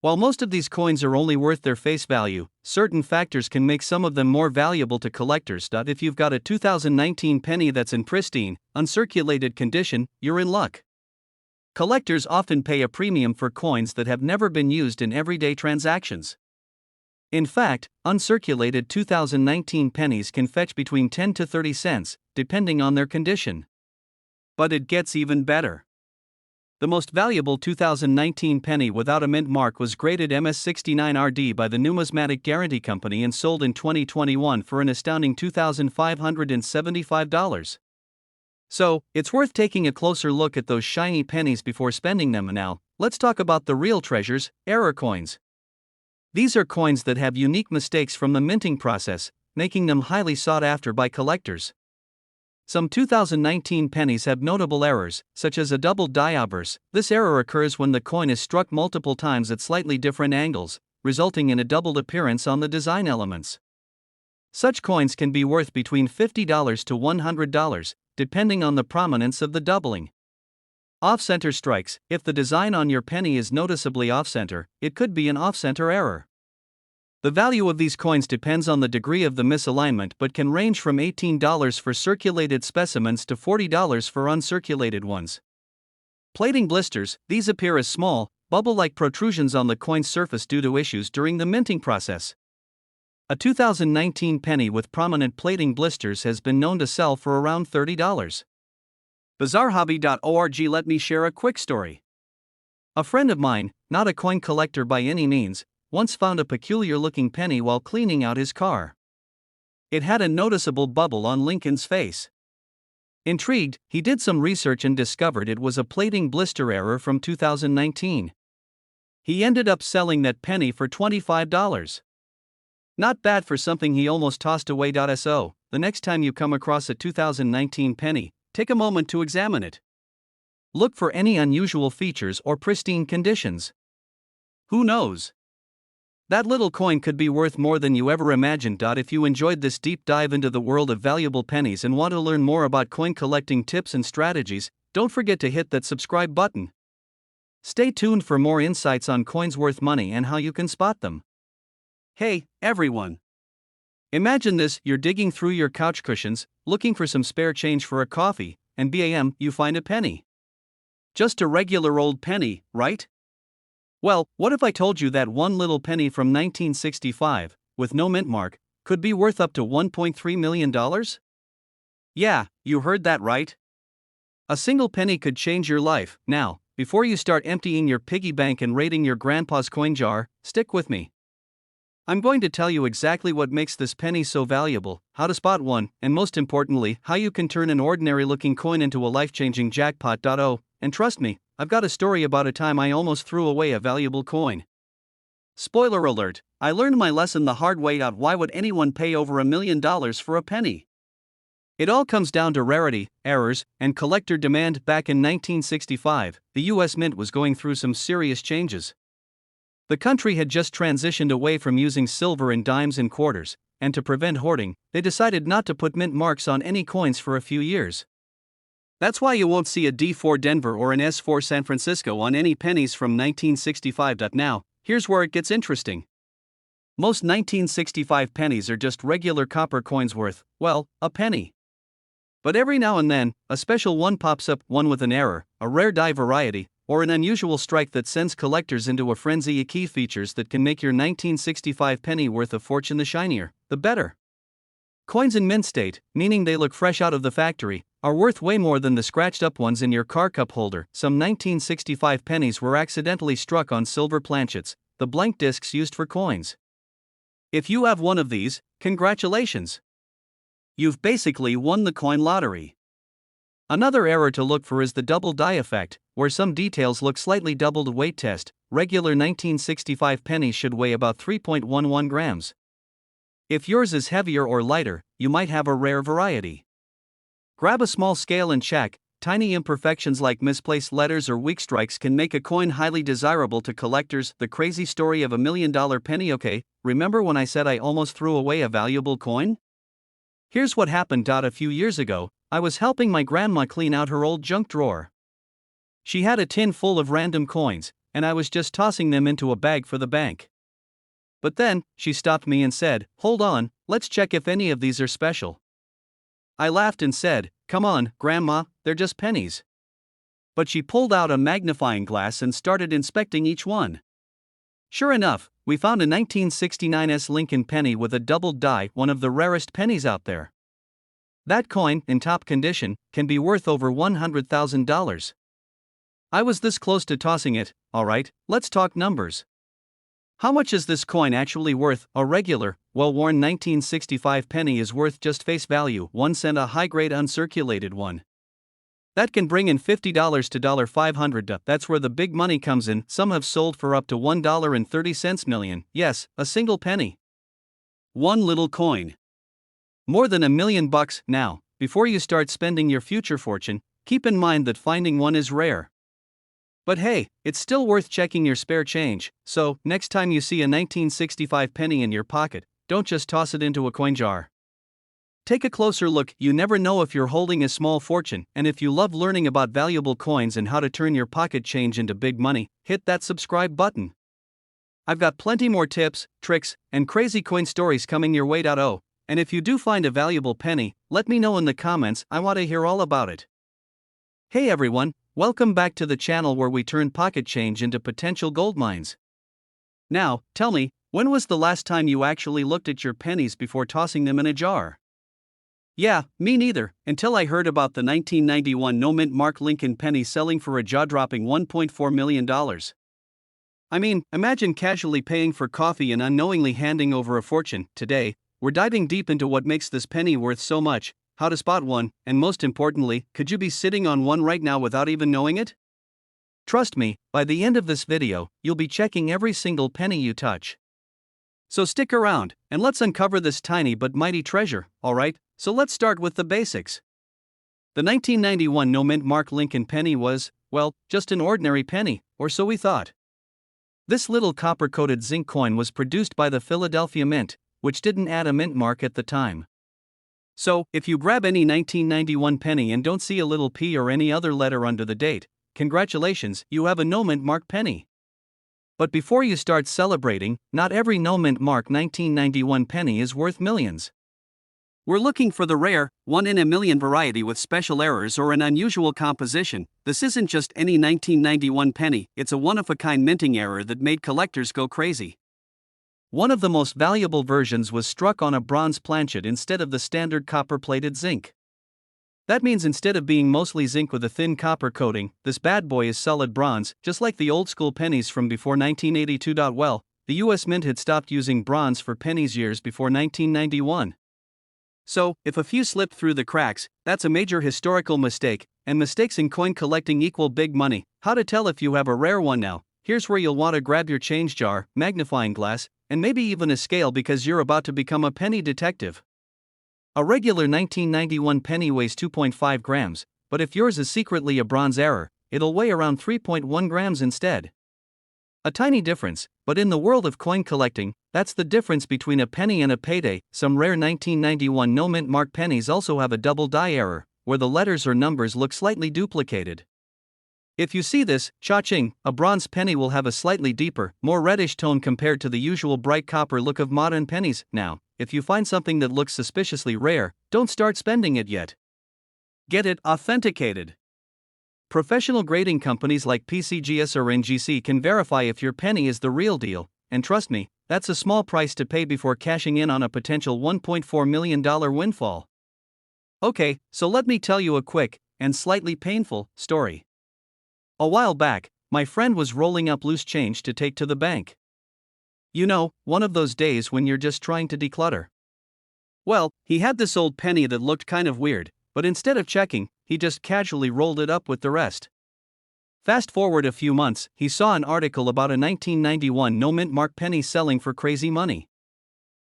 While most of these coins are only worth their face value, certain factors can make some of them more valuable to collectors. If you've got a 2019 penny that's in pristine, uncirculated condition, you're in luck. Collectors often pay a premium for coins that have never been used in everyday transactions. In fact, uncirculated 2019 pennies can fetch between 10 to 30 cents, depending on their condition. But it gets even better. The most valuable 2019 penny without a mint mark was graded MS69RD by the Numismatic Guarantee Company and sold in 2021 for an astounding $2,575. So, it's worth taking a closer look at those shiny pennies before spending them. Now, let's talk about the real treasures, error coins. These are coins that have unique mistakes from the minting process, making them highly sought after by collectors. Some 2019 pennies have notable errors, such as a double die obverse. This error occurs when the coin is struck multiple times at slightly different angles, resulting in a doubled appearance on the design elements. Such coins can be worth between $50 to $100, depending on the prominence of the doubling. Off-center strikes. If the design on your penny is noticeably off-center, it could be an off-center error. The value of these coins depends on the degree of the misalignment but can range from $18 for circulated specimens to $40 for uncirculated ones. Plating blisters. These appear as small, bubble-like protrusions on the coin's surface due to issues during the minting process. A 2019 penny with prominent plating blisters has been known to sell for around $30. BizarreHobby.org. Let me share a quick story. A friend of mine, not a coin collector by any means, once found a peculiar-looking penny while cleaning out his car. It had a noticeable bubble on Lincoln's face. Intrigued, he did some research and discovered it was a plating blister error from 2019. He ended up selling that penny for $25. Not bad for something he almost tossed away. So, the next time you come across a 2019 penny, take a moment to examine it. Look for any unusual features or pristine conditions. Who knows? That little coin could be worth more than you ever imagined. If you enjoyed this deep dive into the world of valuable pennies and want to learn more about coin collecting tips and strategies, don't forget to hit that subscribe button. Stay tuned for more insights on coins worth money and how you can spot them. Hey, everyone! Imagine this: you're digging through your couch cushions, looking for some spare change for a coffee, and bam, you find a penny. Just a regular old penny, right? Well, what if I told you that one little penny from 1965, with no mint mark, could be worth up to $1.3 million? Yeah, you heard that right. A single penny could change your life. Now, before you start emptying your piggy bank and raiding your grandpa's coin jar, stick with me. I'm going to tell you exactly what makes this penny so valuable, how to spot one, and most importantly, how you can turn an ordinary-looking coin into a life-changing jackpot. And trust me, I've got a story about a time I almost threw away a valuable coin. Spoiler alert, I learned my lesson the hard way. Why would anyone pay over $1 million for a penny? It all comes down to rarity, errors, and collector demand. Back in 1965, the US Mint was going through some serious changes. The country had just transitioned away from using silver in dimes and quarters, and to prevent hoarding, they decided not to put mint marks on any coins for a few years. That's why you won't see a D4 Denver or an S4 San Francisco on any pennies from 1965. Now, here's where it gets interesting. Most 1965 pennies are just regular copper coins worth, well, a penny. But every now and then, a special one pops up, one with an error, a rare die variety, or an unusual strike that sends collectors into a frenzy. Key features that can make your 1965 penny worth a fortune: the shinier, the better. Coins in mint state, meaning they look fresh out of the factory, are worth way more than the scratched up ones in your car cup holder. Some 1965 pennies were accidentally struck on silver planchets, the blank discs used for coins. If you have one of these, congratulations! You've basically won the coin lottery. Another error to look for is the double die effect, where some details look slightly doubled. Weight test: regular 1965 pennies should weigh about 3.11 grams. If yours is heavier or lighter, you might have a rare variety. Grab a small scale and check. Tiny imperfections like misplaced letters or weak strikes can make a coin highly desirable to collectors. The crazy story of $1 million penny. Okay, remember when I said I almost threw away a valuable coin? Here's what happened. A few years ago, I was helping my grandma clean out her old junk drawer. She had a tin full of random coins, and I was just tossing them into a bag for the bank. But then, she stopped me and said, "Hold on, let's check if any of these are special." I laughed and said, "Come on, Grandma, they're just pennies." But she pulled out a magnifying glass and started inspecting each one. Sure enough, we found a 1969 Lincoln penny with a doubled die, one of the rarest pennies out there. That coin, in top condition, can be worth over $100,000. I was this close to tossing it. Alright, let's talk numbers. How much is this coin actually worth? A regular, well-worn 1965 penny is worth just face value, 1 cent. A high-grade uncirculated one that can bring in $50 to $500. That's where the big money comes in. Some have sold for up to $1.30 million. Yes, a single penny. One little coin. More than $1 million. Now, before you start spending your future fortune, keep in mind that finding one is rare. But hey, it's still worth checking your spare change. So, next time you see a 1965 penny in your pocket, don't just toss it into a coin jar. Take a closer look. You never know if you're holding a small fortune, and if you love learning about valuable coins and how to turn your pocket change into big money, hit that subscribe button. I've got plenty more tips, tricks, and crazy coin stories coming your way. And if you do find a valuable penny, let me know in the comments. I want to hear all about it. Hey everyone, welcome back to the channel where we turn pocket change into potential gold mines. Now, tell me, when was the last time you actually looked at your pennies before tossing them in a jar? Yeah, me neither, until I heard about the 1991 no-mint mark Lincoln penny selling for a jaw-dropping $1.4 million. I mean, imagine casually paying for coffee and unknowingly handing over a fortune. Today, we're diving deep into what makes this penny worth so much, how to spot one, and most importantly, could you be sitting on one right now without even knowing it? Trust me, by the end of this video, you'll be checking every single penny you touch. So stick around, and let's uncover this tiny but mighty treasure, alright? So let's start with the basics. The 1991 no-mint mark Lincoln penny was, well, just an ordinary penny, or so we thought. This little copper-coated zinc coin was produced by the Philadelphia Mint, which didn't add a mint mark at the time. So, if you grab any 1991 penny and don't see a little P or any other letter under the date, congratulations, you have a no-mint mark penny. But before you start celebrating, not every no-mint mark 1991 penny is worth millions. We're looking for the rare, 1 in a million variety with special errors or an unusual composition. This isn't just any 1991 penny, it's a one-of-a-kind minting error that made collectors go crazy. One of the most valuable versions was struck on a bronze planchet instead of the standard copper-plated zinc. That means instead of being mostly zinc with a thin copper coating, this bad boy is solid bronze, just like the old-school pennies from before 1982. Well, the US Mint had stopped using bronze for pennies years before 1991. So, if a few slipped through the cracks, that's a major historical mistake, and mistakes in coin collecting equal big money. How to tell if you have a rare one now? Here's where you'll want to grab your change jar, magnifying glass, and maybe even a scale because you're about to become a penny detective. A regular 1991 penny weighs 2.5 grams, but if yours is secretly a bronze error, it'll weigh around 3.1 grams instead. A tiny difference, but in the world of coin collecting, that's the difference between a penny and a payday. Some rare 1991 no-mint mark pennies also have a double die error, where the letters or numbers look slightly duplicated. If you see this, cha-ching, a bronze penny will have a slightly deeper, more reddish tone compared to the usual bright copper look of modern pennies. Now, if you find something that looks suspiciously rare, don't start spending it yet. Get it authenticated. Professional grading companies like PCGS or NGC can verify if your penny is the real deal, and trust me, that's a small price to pay before cashing in on a potential $1.4 million windfall. Okay, so let me tell you a quick, and slightly painful, story. A while back, my friend was rolling up loose change to take to the bank. You know, one of those days when you're just trying to declutter. Well, he had this old penny that looked kind of weird, but instead of checking, he just casually rolled it up with the rest. Fast forward a few months, he saw an article about a 1991 no mint mark penny selling for crazy money.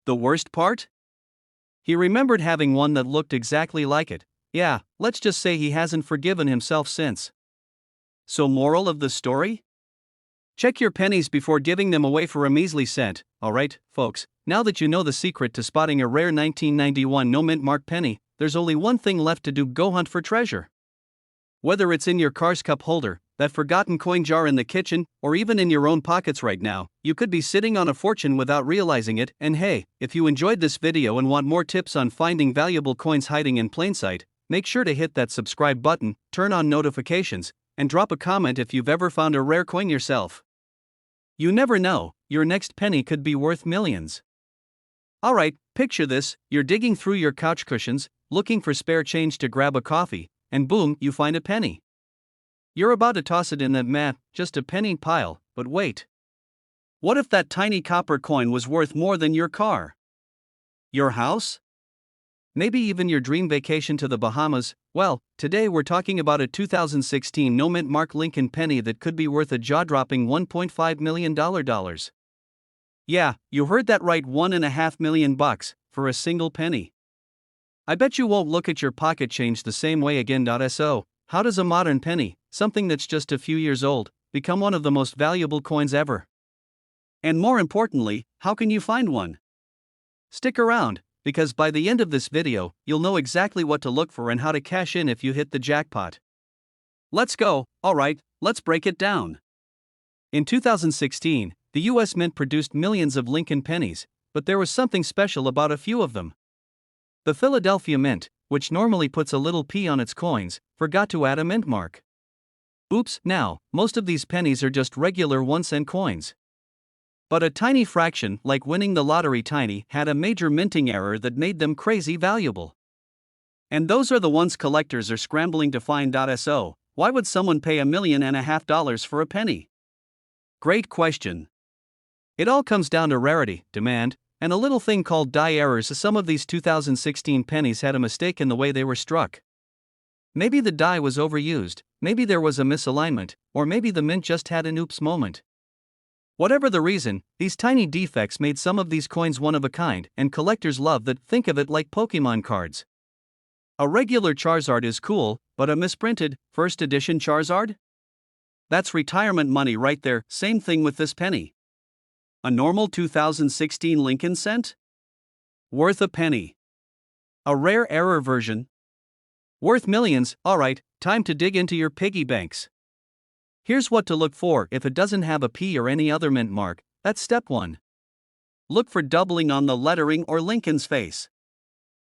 The worst part? He remembered having one that looked exactly like it. Yeah, let's just say he hasn't forgiven himself since. So, moral of the story? Check your pennies before giving them away for a measly cent. Alright, folks, now that you know the secret to spotting a rare 1991 no mint mark penny, there's only one thing left to do: go hunt for treasure. Whether it's in your car's cup holder, that forgotten coin jar in the kitchen, or even in your own pockets right now, you could be sitting on a fortune without realizing it. And hey, if you enjoyed this video and want more tips on finding valuable coins hiding in plain sight, make sure to hit that subscribe button, turn on notifications, and drop a comment if you've ever found a rare coin yourself. You never know, your next penny could be worth millions. Alright, picture this: you're digging through your couch cushions, looking for spare change to grab a coffee, and boom, you find a penny. You're about to toss it in that just a penny pile, but wait. What if that tiny copper coin was worth more than your car? Your house? Maybe even your dream vacation to the Bahamas? Well, today we're talking about a 2016 no mint mark Lincoln penny that could be worth a jaw-dropping $1.5 million. Yeah, you heard that right, $1.5 million for a single penny. I bet you won't look at your pocket change the same way again. So, how does a modern penny, something that's just a few years old, become one of the most valuable coins ever? And more importantly, how can you find one? Stick around, because by the end of this video, you'll know exactly what to look for and how to cash in if you hit the jackpot. Let's go. Alright, let's break it down. In 2016, the US Mint produced millions of Lincoln pennies, but there was something special about a few of them. The Philadelphia Mint, which normally puts a little P on its coins, forgot to add a mint mark. Oops, now, most of these pennies are just regular 1-cent coins. But a tiny fraction, like winning the lottery tiny, had a major minting error that made them crazy valuable. And those are the ones collectors are scrambling to find. So, why would someone pay $1.5 million for a penny? Great question. It all comes down to rarity, demand, and a little thing called die errors. Some of these 2016 pennies had a mistake in the way they were struck. Maybe the die was overused, maybe there was a misalignment, or maybe the mint just had an oops moment. Whatever the reason, these tiny defects made some of these coins one of a kind, and collectors love that. Think of it like Pokemon cards. A regular Charizard is cool, but a misprinted, first edition Charizard? That's retirement money right there. Same thing with this penny. A normal 2016 Lincoln cent? Worth a penny. A rare error version? Worth millions. Alright, time to dig into your piggy banks. Here's what to look for if it doesn't have a P or any other mint mark. That's step 1. Look for doubling on the lettering or Lincoln's face.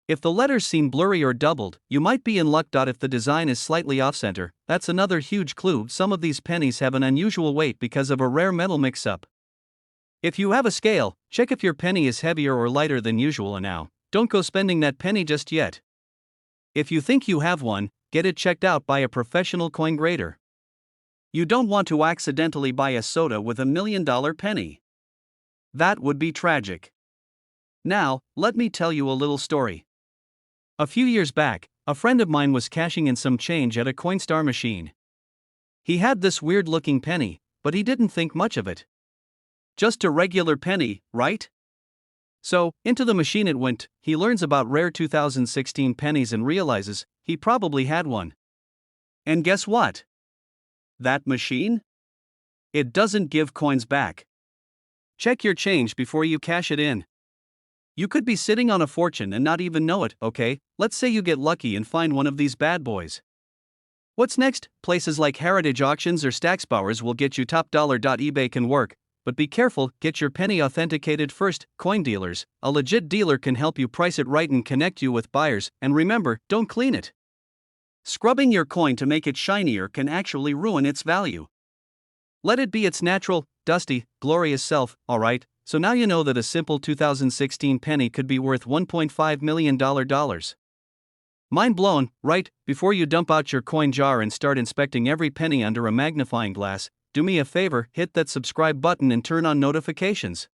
If the letters seem blurry or doubled, you might be in luck. If the design is slightly off-center, that's another huge clue. Some of these pennies have an unusual weight because of a rare metal mix-up. If you have a scale, check if your penny is heavier or lighter than usual. And now, don't go spending that penny just yet. If you think you have one, get it checked out by a professional coin grader. You don't want to accidentally buy a soda with $1 million penny. That would be tragic. Now, let me tell you a little story. A few years back, a friend of mine was cashing in some change at a Coinstar machine. He had this weird-looking penny, but he didn't think much of it. Just a regular penny, right? So, into the machine it went. He learns about rare 2016 pennies and realizes he probably had one. And guess what? That machine? It doesn't give coins back. Check your change before you cash it in. You could be sitting on a fortune and not even know it. Okay, let's say you get lucky and find one of these bad boys. What's next? Places like Heritage Auctions or Stacksbowers will get you top dollar. eBay can work, but be careful, get your penny authenticated first. Coin dealers, a legit dealer can help you price it right and connect you with buyers, and remember, don't clean it. Scrubbing your coin to make it shinier can actually ruin its value. Let it be its natural, dusty, glorious self. Alright, so now you know that a simple 2016 penny could be worth $1.5 million. Mind blown, right? Before you dump out your coin jar and start inspecting every penny under a magnifying glass, do me a favor, hit that subscribe button and turn on notifications.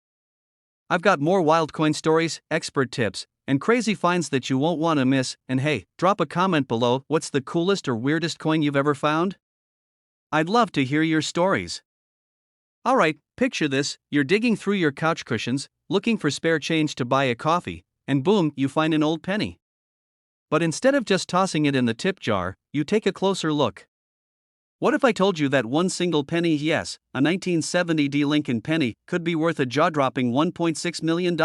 I've got more wild coin stories, expert tips, and crazy finds that you won't want to miss. And hey, drop a comment below. What's the coolest or weirdest coin you've ever found? I'd love to hear your stories. Alright, picture this: you're digging through your couch cushions, looking for spare change to buy a coffee, and boom, you find an old penny. But instead of just tossing it in the tip jar, you take a closer look. What if I told you that one single penny, yes, a 1970 Lincoln penny, could be worth a jaw-dropping $1.6 million?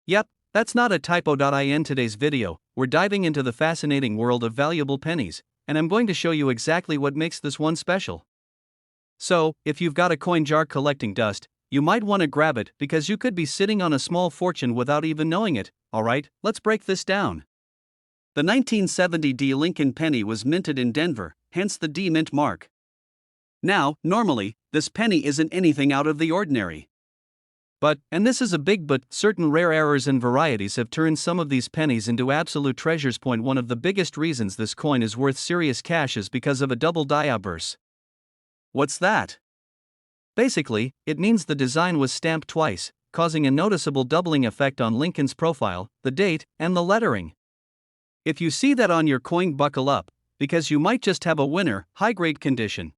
Yep, that's not a typo. In today's video, we're diving into the fascinating world of valuable pennies, and I'm going to show you exactly what makes this one special. So, if you've got a coin jar collecting dust, you might want to grab it because you could be sitting on a small fortune without even knowing it. Alright, let's break this down. The 1970 Lincoln penny was minted in Denver, hence the D mint mark. Now, normally, this penny isn't anything out of the ordinary. But, and this is a big but, certain rare errors and varieties have turned some of these pennies into absolute treasures. One of the biggest reasons this coin is worth serious cash is because of a double die burst. What's that? Basically, it means the design was stamped twice, causing a noticeable doubling effect on Lincoln's profile, the date, and the lettering. If you see that on your coin, buckle up, because you might just have a winner, high-grade condition.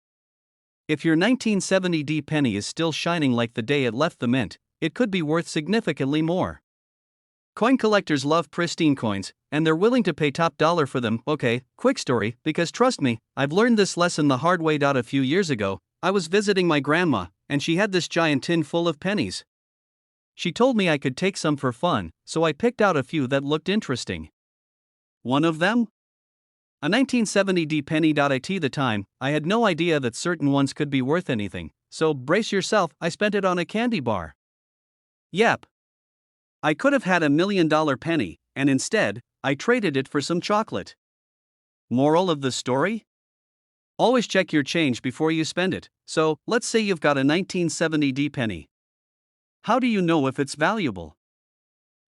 If your 1970 penny is still shining like the day it left the mint, it could be worth significantly more. Coin collectors love pristine coins, and they're willing to pay top dollar for them. Okay, quick story, because trust me, I've learned this lesson the hard way. A few years ago, I was visiting my grandma, and she had this giant tin full of pennies. She told me I could take some for fun, so I picked out a few that looked interesting. One of them? A 1970 penny. At the time, I had no idea that certain ones could be worth anything, so brace yourself, I spent it on a candy bar. Yep. I could have had $1 million penny, and instead, I traded it for some chocolate. Moral of the story? Always check your change before you spend it. So, let's say you've got a 1970 penny. How do you know if it's valuable?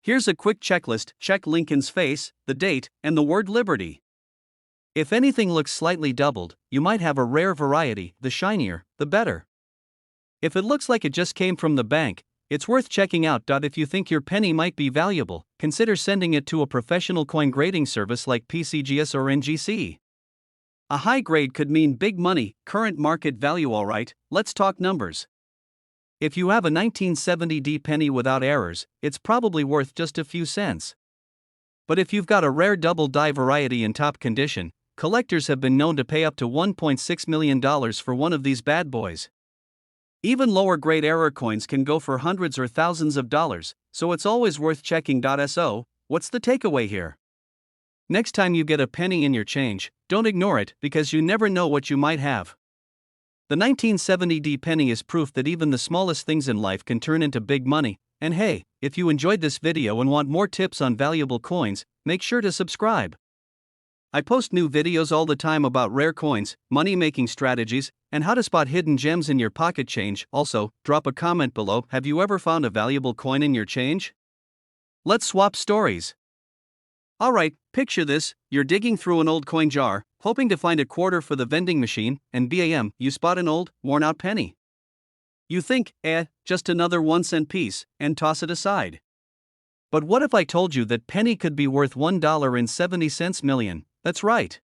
Here's a quick checklist: check Lincoln's face, the date, and the word Liberty. If anything looks slightly doubled, you might have a rare variety. The shinier, the better. If it looks like it just came from the bank, it's worth checking out. If you think your penny might be valuable, consider sending it to a professional coin grading service like PCGS or NGC. A high grade could mean big money, current market value. Alright, let's talk numbers. If you have a 1970 penny without errors, it's probably worth just a few cents. But if you've got a rare double die variety in top condition, collectors have been known to pay up to $1.6 million for one of these bad boys. Even lower grade error coins can go for hundreds or thousands of dollars, so it's always worth checking. So, what's the takeaway here? Next time you get a penny in your change, don't ignore it, because you never know what you might have. The 1970 penny is proof that even the smallest things in life can turn into big money. And hey, if you enjoyed this video and want more tips on valuable coins, make sure to subscribe. I post new videos all the time about rare coins, money-making strategies, and how to spot hidden gems in your pocket change. Also, drop a comment below. Have you ever found a valuable coin in your change? Let's swap stories. Alright, picture this: you're digging through an old coin jar, hoping to find a quarter for the vending machine, and bam, you spot an old, worn-out penny. You think, just another 1-cent piece, and toss it aside. But what if I told you that penny could be worth $1.70 million? That's right.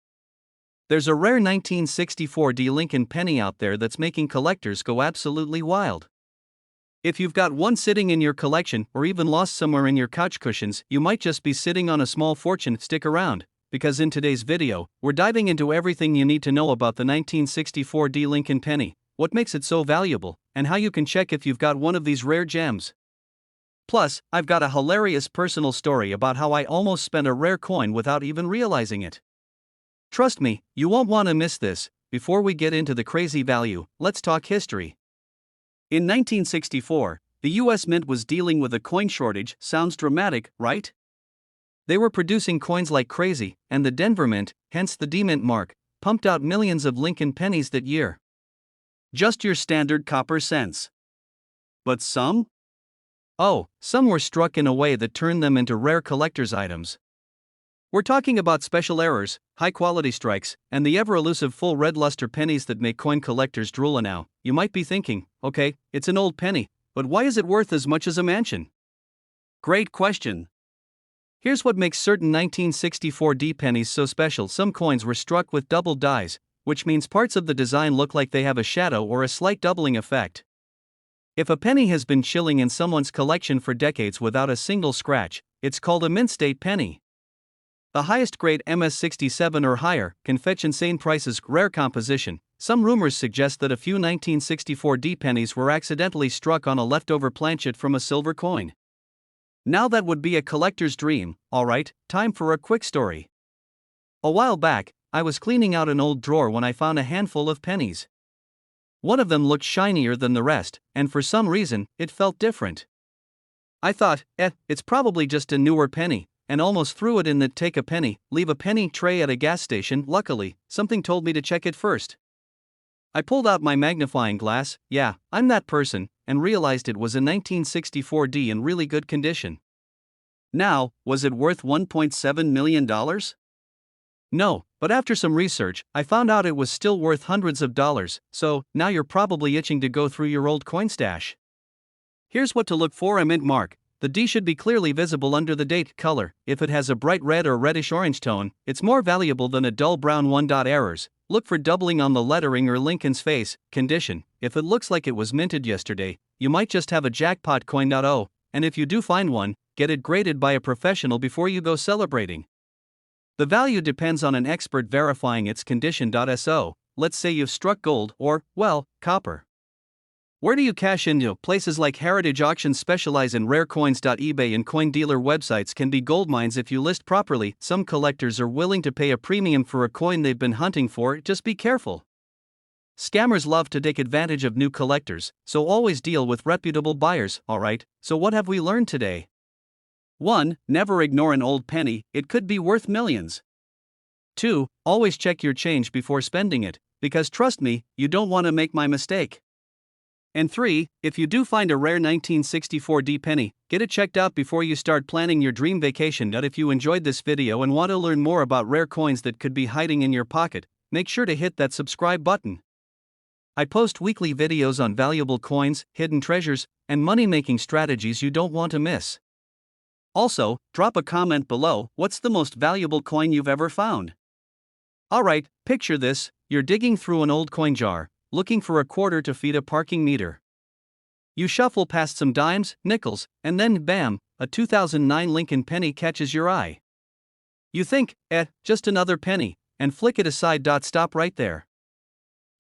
There's a rare 1964 Lincoln penny out there that's making collectors go absolutely wild. If you've got one sitting in your collection or even lost somewhere in your couch cushions, you might just be sitting on a small fortune. Stick around, because in today's video, we're diving into everything you need to know about the 1964 Lincoln penny, what makes it so valuable, and how you can check if you've got one of these rare gems. Plus, I've got a hilarious personal story about how I almost spent a rare coin without even realizing it. Trust me, you won't want to miss this. Before we get into the crazy value, let's talk history. In 1964, the US Mint was dealing with a coin shortage. Sounds dramatic, right? They were producing coins like crazy, and the Denver Mint, hence the D mint mark, pumped out millions of Lincoln pennies that year. Just your standard copper cents. But some? Oh, some were struck in a way that turned them into rare collector's items. We're talking about special errors, high-quality strikes, and the ever-elusive full red luster pennies that make coin collectors drool. Now, you might be thinking, okay, it's an old penny, but why is it worth as much as a mansion? Great question. Here's what makes certain 1964 D pennies so special. Some coins were struck with doubled dies, which means parts of the design look like they have a shadow or a slight doubling effect. If a penny has been chilling in someone's collection for decades without a single scratch, it's called a mint state penny. The highest grade MS-67 or higher can fetch insane prices. Rare composition. Some rumors suggest that a few 1964 D pennies were accidentally struck on a leftover planchet from a silver coin. Now that would be a collector's dream. Alright, time for a quick story. A while back, I was cleaning out an old drawer when I found a handful of pennies. One of them looked shinier than the rest, and for some reason, it felt different. I thought, it's probably just a newer penny, and almost threw it in the take a penny, leave a penny tray at a gas station. Luckily, something told me to check it first. I pulled out my magnifying glass, yeah, I'm that person, and realized it was a 1964 D in really good condition. Now, was it worth $1.7 million? No, but after some research, I found out it was still worth hundreds of dollars, so now you're probably itching to go through your old coin stash. Here's what to look for: a mint mark. The D should be clearly visible under the date. Color. If it has a bright red or reddish-orange tone, it's more valuable than a dull brown one. Errors. Look for doubling on the lettering or Lincoln's face. Condition. If it looks like it was minted yesterday, you might just have a jackpot coin. Oh, and if you do find one, get it graded by a professional before you go celebrating. The value depends on an expert verifying its condition. So, let's say you've struck gold or, well, copper. Where do you cash in? Places like Heritage Auctions specialize in rare coins. eBay and coin dealer websites can be goldmines if you list properly. Some collectors are willing to pay a premium for a coin they've been hunting for. Just be careful. Scammers love to take advantage of new collectors, so always deal with reputable buyers. Alright, so what have we learned today? 1. Never ignore an old penny, it could be worth millions. 2. Always check your change before spending it, because trust me, you don't want to make my mistake. And 3. If you do find a rare 1964 D penny, get it checked out before you start planning your dream vacation. If you enjoyed this video and want to learn more about rare coins that could be hiding in your pocket, make sure to hit that subscribe button. I post weekly videos on valuable coins, hidden treasures, and money-making strategies you don't want to miss. Also, drop a comment below. What's the most valuable coin you've ever found? Alright, picture this: you're digging through an old coin jar, looking for a quarter to feed a parking meter. You shuffle past some dimes, nickels, and then bam, a 2009 Lincoln penny catches your eye. You think, just another penny, and flick it aside. Stop right there.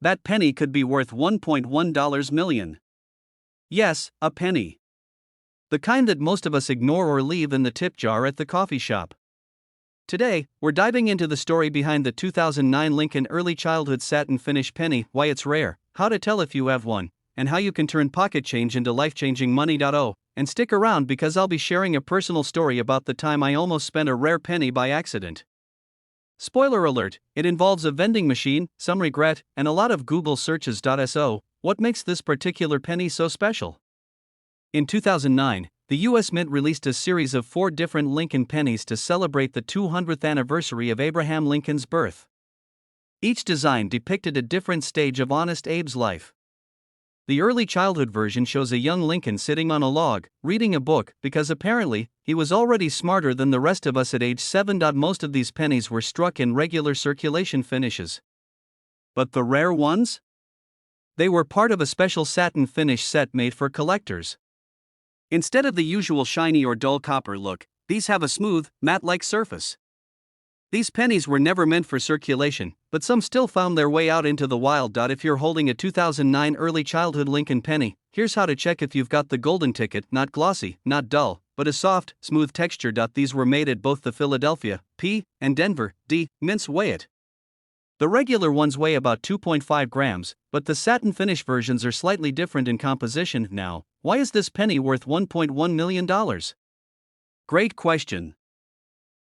That penny could be worth $1.1 million. Yes, a penny. The kind that most of us ignore or leave in the tip jar at the coffee shop. Today, we're diving into the story behind the 2009 Lincoln early childhood satin finish penny, why it's rare, how to tell if you have one, and how you can turn pocket change into life-changing money. And stick around because I'll be sharing a personal story about the time I almost spent a rare penny by accident. Spoiler alert, it involves a vending machine, some regret, and a lot of Google searches. So, what makes this particular penny so special? In 2009, the U.S. Mint released a series of 4 different Lincoln pennies to celebrate the 200th anniversary of Abraham Lincoln's birth. Each design depicted a different stage of Honest Abe's life. The early childhood version shows a young Lincoln sitting on a log, reading a book, because apparently, he was already smarter than the rest of us at age 7. Most of these pennies were struck in regular circulation finishes. But the rare ones? They were part of a special satin finish set made for collectors. Instead of the usual shiny or dull copper look, these have a smooth, matte-like surface. These pennies were never meant for circulation, but some still found their way out into the wild. If you're holding a 2009 early childhood Lincoln penny, here's how to check if you've got the golden ticket: not glossy, not dull, but a soft, smooth texture. These were made at both the Philadelphia, P, and Denver, D, mints. Weigh it. The regular ones weigh about 2.5 grams, but the satin finish versions are slightly different in composition. Now, why is this penny worth $1.1 million? Great question.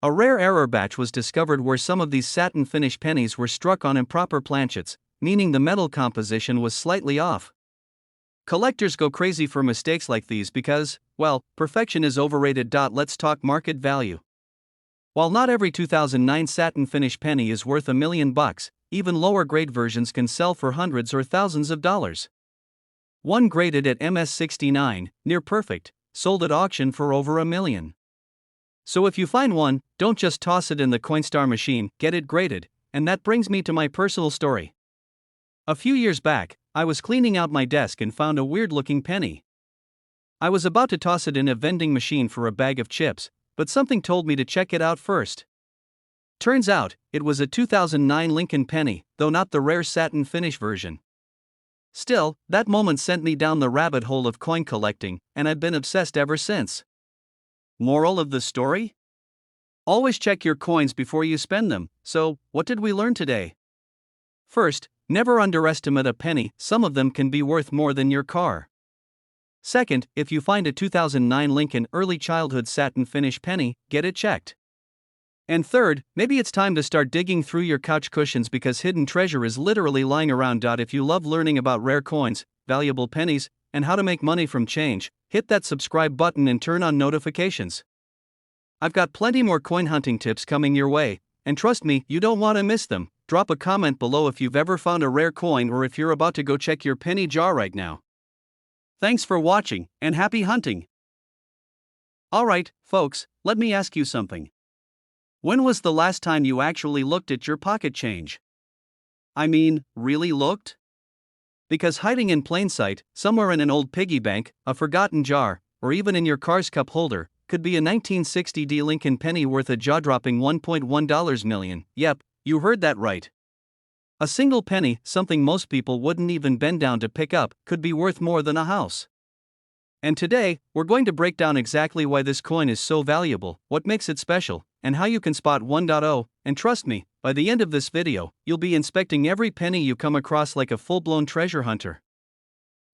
A rare error batch was discovered where some of these satin finish pennies were struck on improper planchets, meaning the metal composition was slightly off. Collectors go crazy for mistakes like these because, well, perfection is overrated. Let's talk market value. While not every 2009 satin finish penny is worth $1 million, even lower grade versions can sell for hundreds or thousands of dollars. One graded at MS69, near perfect, sold at auction for over $1 million. So if you find one, don't just toss it in the Coinstar machine, get it graded. And that brings me to my personal story. A few years back, I was cleaning out my desk and found a weird-looking penny. I was about to toss it in a vending machine for a bag of chips, but something told me to check it out first. Turns out, it was a 2009 Lincoln penny, though not the rare satin finish version. Still, that moment sent me down the rabbit hole of coin collecting, and I've been obsessed ever since. Moral of the story? Always check your coins before you spend them. So, what did we learn today? First, never underestimate a penny, some of them can be worth more than your car. Second, if you find a 2009 Lincoln early childhood satin finish penny, get it checked. And third, maybe it's time to start digging through your couch cushions because hidden treasure is literally lying around. If you love learning about rare coins, valuable pennies, and how to make money from change, hit that subscribe button and turn on notifications. I've got plenty more coin hunting tips coming your way, and trust me, you don't want to miss them. Drop a comment below if you've ever found a rare coin or if you're about to go check your penny jar right now. Thanks for watching, and happy hunting! Alright, folks, let me ask you something. When was the last time you actually looked at your pocket change? I mean, really looked? Because hiding in plain sight, somewhere in an old piggy bank, a forgotten jar, or even in your car's cup holder, could be a 1960 Lincoln penny worth a jaw-dropping $1.1 million. Yep, you heard that right. A single penny, something most people wouldn't even bend down to pick up, could be worth more than a house. And today, we're going to break down exactly why this coin is so valuable, what makes it special, and how you can spot 1.0, and trust me, by the end of this video, you'll be inspecting every penny you come across like a full-blown treasure hunter.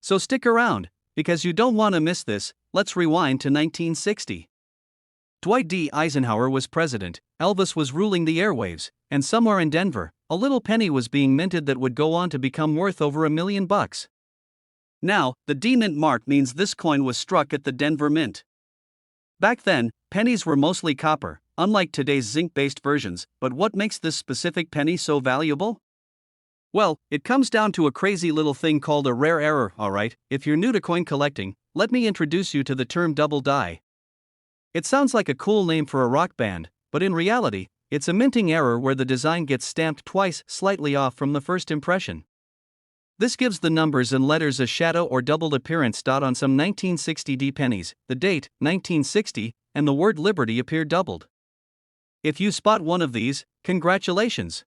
So stick around, because you don't want to miss this. Let's rewind to 1960. Dwight D. Eisenhower was president, Elvis was ruling the airwaves, and somewhere in Denver, a little penny was being minted that would go on to become worth over $1 million. Now, the D mint mark means this coin was struck at the Denver Mint. Back then, pennies were mostly copper, unlike today's zinc-based versions, but what makes this specific penny so valuable? Well, it comes down to a crazy little thing called a rare error, alright. If you're new to coin collecting, let me introduce you to the term double die. It sounds like a cool name for a rock band, but in reality, it's a minting error where the design gets stamped twice, slightly off from the first impression. This gives the numbers and letters a shadow or doubled appearance. On some 1960 D pennies, the date, 1960, and the word Liberty appear doubled. If you spot one of these, congratulations!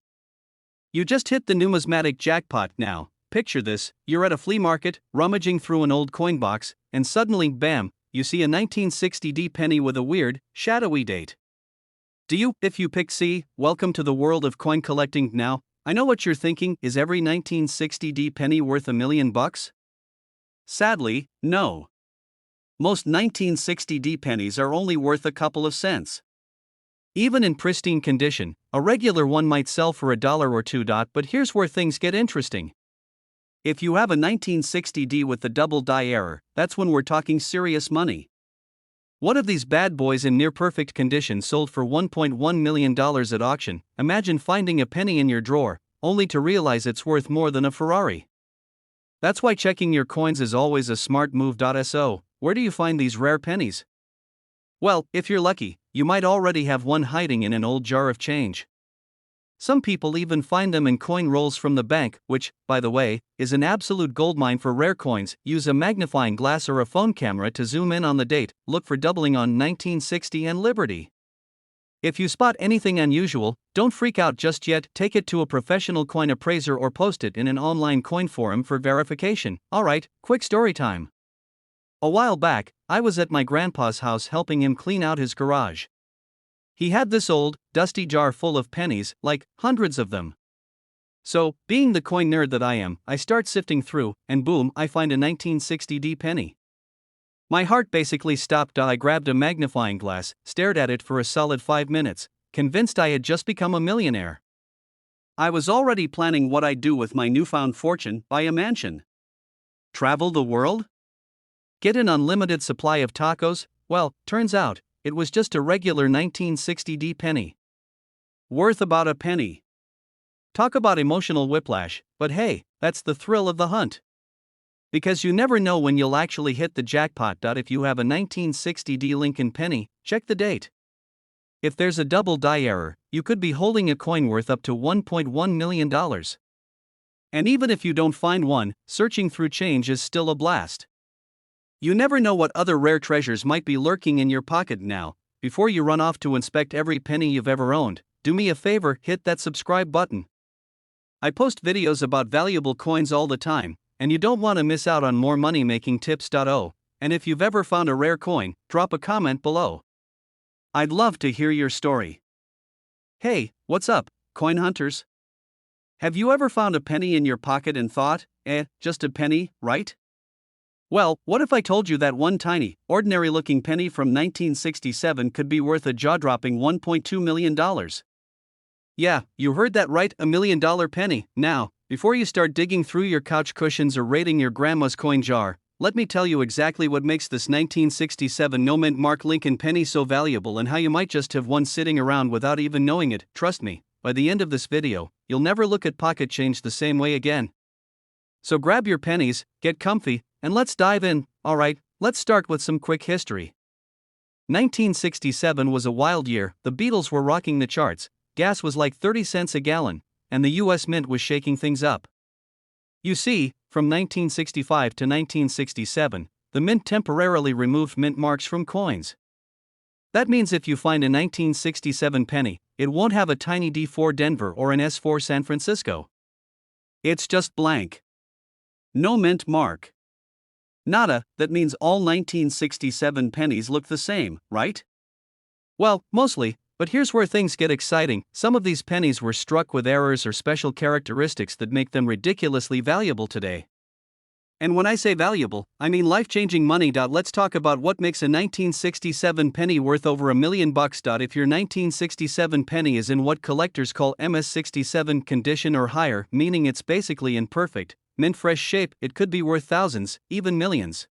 You just hit the numismatic jackpot. Now, picture this: you're at a flea market, rummaging through an old coin box, and suddenly, bam, you see a 1960 D penny with a weird, shadowy date. If you pick C, welcome to the world of coin collecting. Now, I know what you're thinking: is every 1960 D penny worth $1 million? Sadly, no. Most 1960 D pennies are only worth a couple of cents. Even in pristine condition, a regular one might sell for $1 or $2. But here's where things get interesting. If you have a 1960 D with the double die error, that's when we're talking serious money. One of these bad boys in near-perfect condition sold for $1.1 million at auction. Imagine finding a penny in your drawer, only to realize it's worth more than a Ferrari. That's why checking your coins is always a smart move. So, where do you find these rare pennies? Well, if you're lucky, you might already have one hiding in an old jar of change. Some people even find them in coin rolls from the bank, which, by the way, is an absolute goldmine for rare coins. Use a magnifying glass or a phone camera to zoom in on the date. Look for doubling on 1960 and Liberty. If you spot anything unusual, don't freak out just yet. Take it to a professional coin appraiser or post it in an online coin forum for verification. Alright, quick story time. A while back, I was at my grandpa's house helping him clean out his garage. He had this old, dusty jar full of pennies, like hundreds of them. So, being the coin nerd that I am, I start sifting through, and boom, I find a 1960 D penny. My heart basically stopped. I grabbed a magnifying glass, stared at it for a solid 5 minutes, convinced I had just become a millionaire. I was already planning what I'd do with my newfound fortune: buy a mansion. Travel the world? Get an unlimited supply of tacos? Well, turns out, it was just a regular 1960 penny. Worth about a penny. Talk about emotional whiplash, but hey, that's the thrill of the hunt. Because you never know when you'll actually hit the jackpot. If you have a 1960 Lincoln penny, check the date. If there's a double die error, you could be holding a coin worth up to $1.1 million. And even if you don't find one, searching through change is still a blast. You never know what other rare treasures might be lurking in your pocket. Now, before you run off to inspect every penny you've ever owned, do me a favor, hit that subscribe button. I post videos about valuable coins all the time, and you don't want to miss out on more money-making tips. And if you've ever found a rare coin, drop a comment below. I'd love to hear your story. Hey, what's up, coin hunters? Have you ever found a penny in your pocket and thought, just a penny, right? Well, what if I told you that one tiny, ordinary-looking penny from 1967 could be worth a jaw-dropping $1.2 million? Yeah, you heard that right, $1 million penny. Now, before you start digging through your couch cushions or raiding your grandma's coin jar, let me tell you exactly what makes this 1967 no-mint mark Lincoln penny so valuable and how you might just have one sitting around without even knowing it. Trust me, by the end of this video, you'll never look at pocket change the same way again. So grab your pennies, get comfy, and let's dive in. Alright, let's start with some quick history. 1967 was a wild year. The Beatles were rocking the charts, gas was like 30 cents a gallon, and the US Mint was shaking things up. You see, from 1965 to 1967, the Mint temporarily removed mint marks from coins. That means if you find a 1967 penny, it won't have a tiny D4 Denver or an S4 San Francisco. It's just blank. No mint mark. Nada. That means all 1967 pennies look the same, right? Well, mostly, but here's where things get exciting. Some of these pennies were struck with errors or special characteristics that make them ridiculously valuable today. And when I say valuable, I mean life-changing money. Let's talk about what makes a 1967 penny worth over $1 million. If your 1967 penny is in what collectors call MS67 condition or higher, meaning it's basically in perfect, mint-fresh shape, it could be worth thousands, even millions.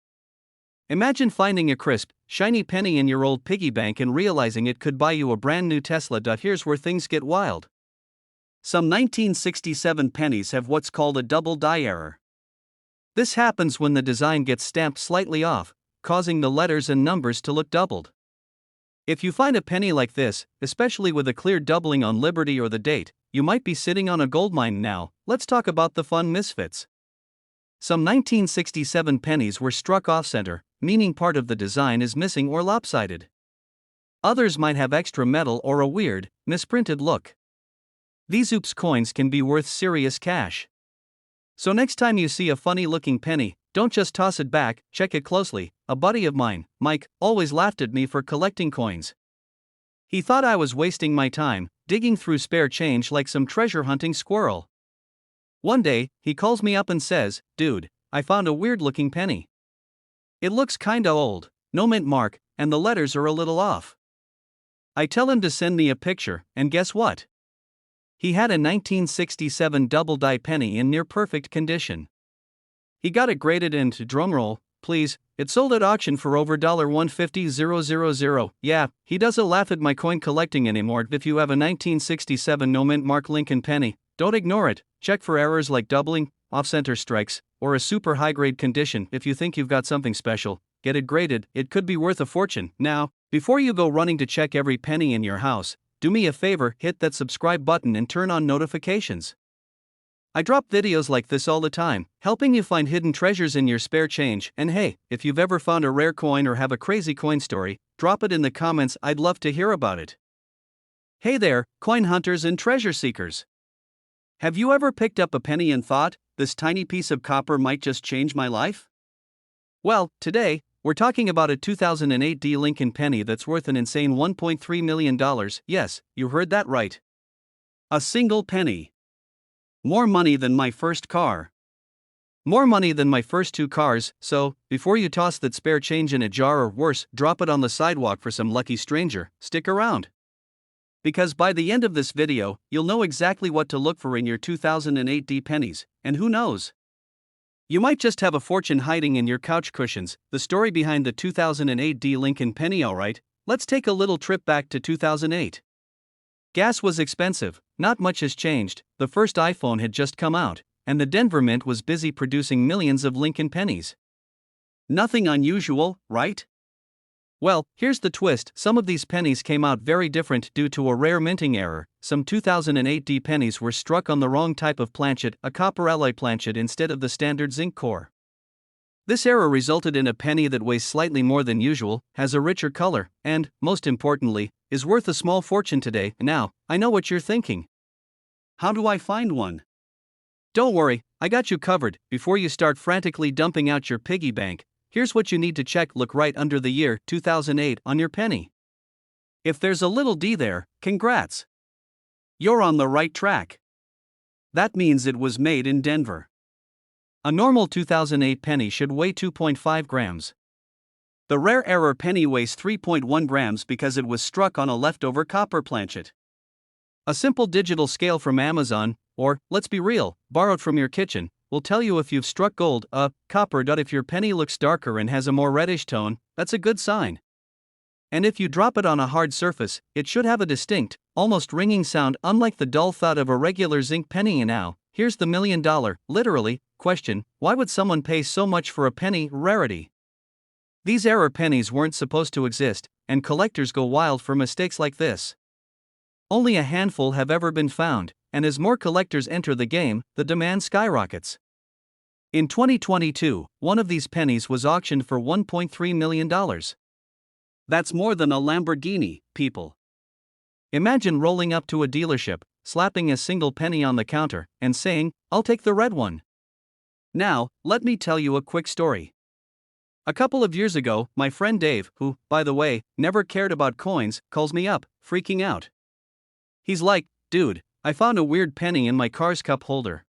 Imagine finding a crisp, shiny penny in your old piggy bank and realizing it could buy you a brand new Tesla. Here's where things get wild. Some 1967 pennies have what's called a double die error. This happens when the design gets stamped slightly off, causing the letters and numbers to look doubled. If you find a penny like this, especially with a clear doubling on Liberty or the date, you might be sitting on a goldmine. Now, let's talk about the fun misfits. Some 1967 pennies were struck off-center, meaning part of the design is missing or lopsided. Others might have extra metal or a weird, misprinted look. These oops coins can be worth serious cash. So next time you see a funny-looking penny, don't just toss it back, check it closely. A buddy of mine, Mike, always laughed at me for collecting coins. He thought I was wasting my time, digging through spare change like some treasure-hunting squirrel. One day, he calls me up and says, "Dude, I found a weird-looking penny. It looks kinda old, no mint mark, and the letters are a little off." I tell him to send me a picture, and guess what? He had a 1967 double-die penny in near-perfect condition. He got it graded and, drumroll, please, it sold at auction for over $150,000. Yeah, he doesn't laugh at my coin collecting anymore. If you have a 1967 no mint mark Lincoln penny, don't ignore it. Check for errors like doubling, off-center strikes, or a super high-grade condition. If you think you've got something special, get it graded. It could be worth a fortune. Now, before you go running to check every penny in your house, do me a favor, hit that subscribe button and turn on notifications. I drop videos like this all the time, helping you find hidden treasures in your spare change. And hey, if you've ever found a rare coin or have a crazy coin story, drop it in the comments. I'd love to hear about it. Hey there, coin hunters and treasure seekers. Have you ever picked up a penny and thought, this tiny piece of copper might just change my life? Well, today, we're talking about a 2008 Lincoln penny that's worth an insane $1.3 million. Yes, you heard that right. A single penny. More money than my first car. More money than my first 2 cars. So, before you toss that spare change in a jar or worse, drop it on the sidewalk for some lucky stranger, stick around. Because by the end of this video, you'll know exactly what to look for in your 2008 pennies, and who knows? You might just have a fortune hiding in your couch cushions. The story behind the 2008 Lincoln penny. Alright, Let's take a little trip back to 2008. Gas was expensive, not much has changed, the first iPhone had just come out, and the Denver Mint was busy producing millions of Lincoln pennies. Nothing unusual, right? Well, here's the twist, some of these pennies came out very different due to a rare minting error. Some 2008 D pennies were struck on the wrong type of planchet, a copper alloy planchet instead of the standard zinc core. This error resulted in a penny that weighs slightly more than usual, has a richer color, and, most importantly, is worth a small fortune today. Now, I know what you're thinking. How do I find one? Don't worry, I got you covered. Before you start frantically dumping out your piggy bank, here's what you need to check. Look right under the year 2008 on your penny. If there's a little D there, congrats. You're on the right track. That means it was made in Denver. A normal 2008 penny should weigh 2.5 grams. The rare error penny weighs 3.1 grams because it was struck on a leftover copper planchet. A simple digital scale from Amazon, or, let's be real, borrowed from your kitchen, will tell you if you've struck gold, copper. If your penny looks darker and has a more reddish tone, that's a good sign. And if you drop it on a hard surface, it should have a distinct, almost ringing sound, unlike the dull thud of a regular zinc penny. And now, here's the million-dollar, literally, question: why would someone pay so much for a penny rarity? These error pennies weren't supposed to exist, and collectors go wild for mistakes like this. Only a handful have ever been found, and as more collectors enter the game, the demand skyrockets. In 2022, one of these pennies was auctioned for $1.3 million. That's more than a Lamborghini, people. Imagine rolling up to a dealership, slapping a single penny on the counter, and saying, "I'll take the red one." Now, let me tell you a quick story. A couple of years ago, my friend Dave, who, by the way, never cared about coins, calls me up, freaking out. He's like, "Dude, I found a weird penny in my car's cup holder.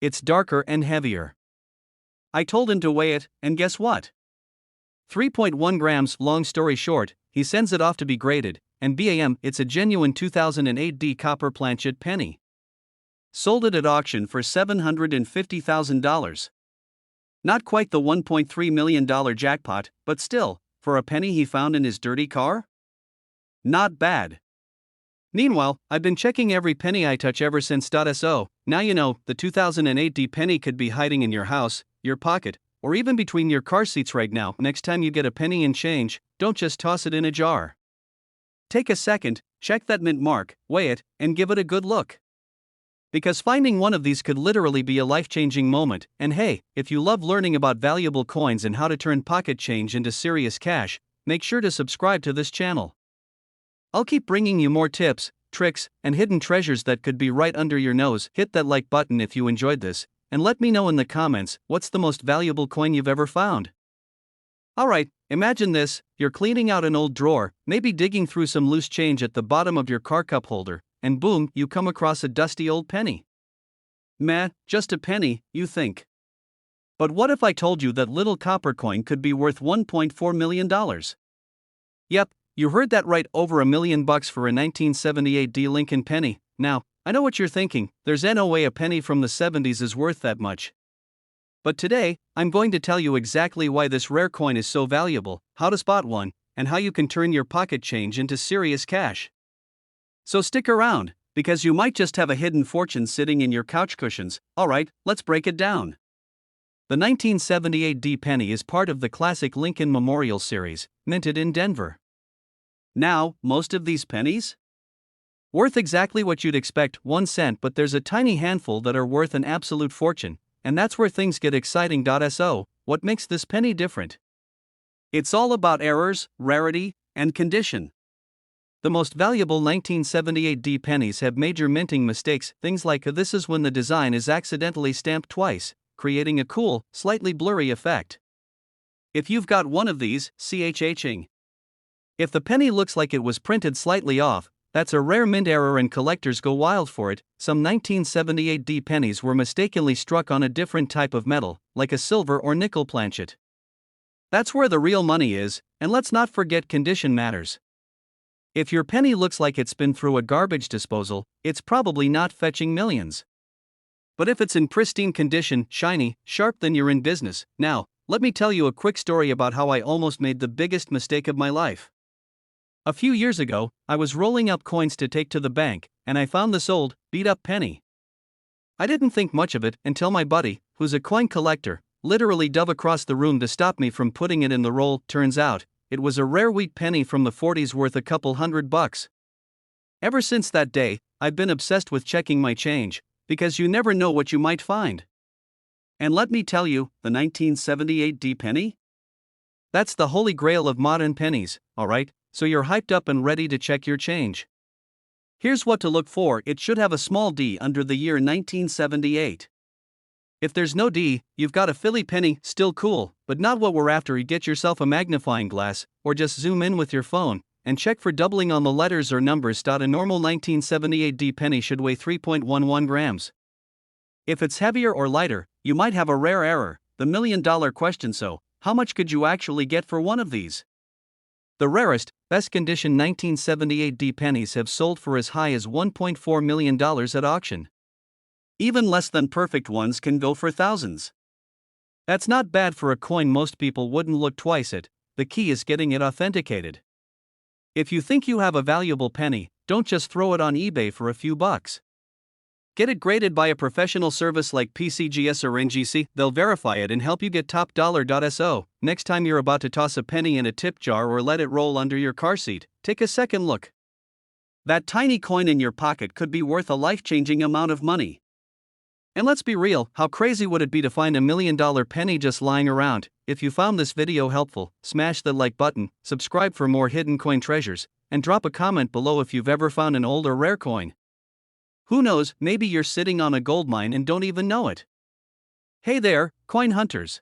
It's darker and heavier." I told him to weigh it, and guess what? 3.1 grams. Long story short, he sends it off to be graded, and bam, it's a genuine 2008 D copper planchet penny. Sold it at auction for $750,000. Not quite the $1.3 million jackpot, but still, for a penny he found in his dirty car? Not bad. Meanwhile, I've been checking every penny I touch ever since. So, now you know, the 2008 D penny could be hiding in your house, your pocket, or even between your car seats right now. Next time you get a penny and change, don't just toss it in a jar. Take a second, check that mint mark, weigh it, and give it a good look. Because finding one of these could literally be a life-changing moment. And hey, if you love learning about valuable coins and how to turn pocket change into serious cash, make sure to subscribe to this channel. I'll keep bringing you more tips, tricks, and hidden treasures that could be right under your nose. Hit that like button if you enjoyed this, and let me know in the comments what's the most valuable coin you've ever found. Alright, imagine this: you're cleaning out an old drawer, maybe digging through some loose change at the bottom of your car cup holder, and boom, you come across a dusty old penny. Meh, just a penny, you think. But what if I told you that little copper coin could be worth $1.4 million? Yep, you heard that right, over $1 million for a 1978 D Lincoln penny. Now, I know what you're thinking, there's no way a penny from the 70s is worth that much. But today, I'm going to tell you exactly why this rare coin is so valuable, how to spot one, and how you can turn your pocket change into serious cash. So stick around, because you might just have a hidden fortune sitting in your couch cushions. Alright, let's break it down. The 1978 D penny is part of the classic Lincoln Memorial Series, minted in Denver. Now, most of these pennies? Worth exactly what you'd expect, 1 cent, but there's a tiny handful that are worth an absolute fortune, and that's where things get exciting. So, what makes this penny different? It's all about errors, rarity, and condition. The most valuable 1978 D pennies have major minting mistakes, things like this is when the design is accidentally stamped twice, creating a cool, slightly blurry effect. If you've got one of these, ching. If the penny looks like it was printed slightly off, that's a rare mint error and collectors go wild for it. Some 1978 D pennies were mistakenly struck on a different type of metal, like a silver or nickel planchet. That's where the real money is, and let's not forget condition matters. If your penny looks like it's been through a garbage disposal, it's probably not fetching millions. But if it's in pristine condition, shiny, sharp, then you're in business. Now, let me tell you a quick story about how I almost made the biggest mistake of my life. A few years ago, I was rolling up coins to take to the bank, and I found this old, beat-up penny. I didn't think much of it until my buddy, who's a coin collector, literally dove across the room to stop me from putting it in the roll. Turns out, it was a rare wheat penny from the 40s worth a couple $100. Ever since that day, I've been obsessed with checking my change, because you never know what you might find. And let me tell you, the 1978 D penny? That's the holy grail of modern pennies, alright? So you're hyped up and ready to check your change. Here's what to look for: it should have a small D under the year 1978. If there's no D, you've got a Philly penny, still cool, but not what we're after. You get yourself a magnifying glass, or just zoom in with your phone, and check for doubling on the letters or numbers. A normal 1978 D penny should weigh 3.11 grams. If it's heavier or lighter, you might have a rare error, the million-dollar question. So, how much could you actually get for one of these? The rarest, best condition 1978 D pennies have sold for as high as $1.4 million at auction. Even less than perfect ones can go for thousands. That's not bad for a coin most people wouldn't look twice at. The key is getting it authenticated. If you think you have a valuable penny, don't just throw it on eBay for a few bucks. Get it graded by a professional service like PCGS or NGC. They'll verify it and help you get top dollar. So, next time you're about to toss a penny in a tip jar or let it roll under your car seat, take a second look. That tiny coin in your pocket could be worth a life-changing amount of money. And let's be real, how crazy would it be to find $1 million penny just lying around? If you found this video helpful, smash the like button, subscribe for more hidden coin treasures, and drop a comment below if you've ever found an old or rare coin. Who knows, maybe you're sitting on a gold mine and don't even know it. Hey there, coin hunters.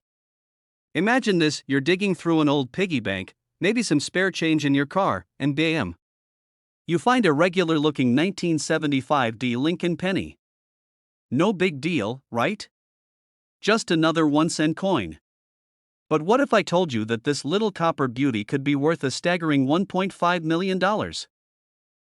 Imagine this: you're digging through an old piggy bank, maybe some spare change in your car, and bam! You find a regular-looking 1975 D Lincoln penny. No big deal, right? Just another 1-cent coin. But what if I told you that this little copper beauty could be worth a staggering $1.5 million?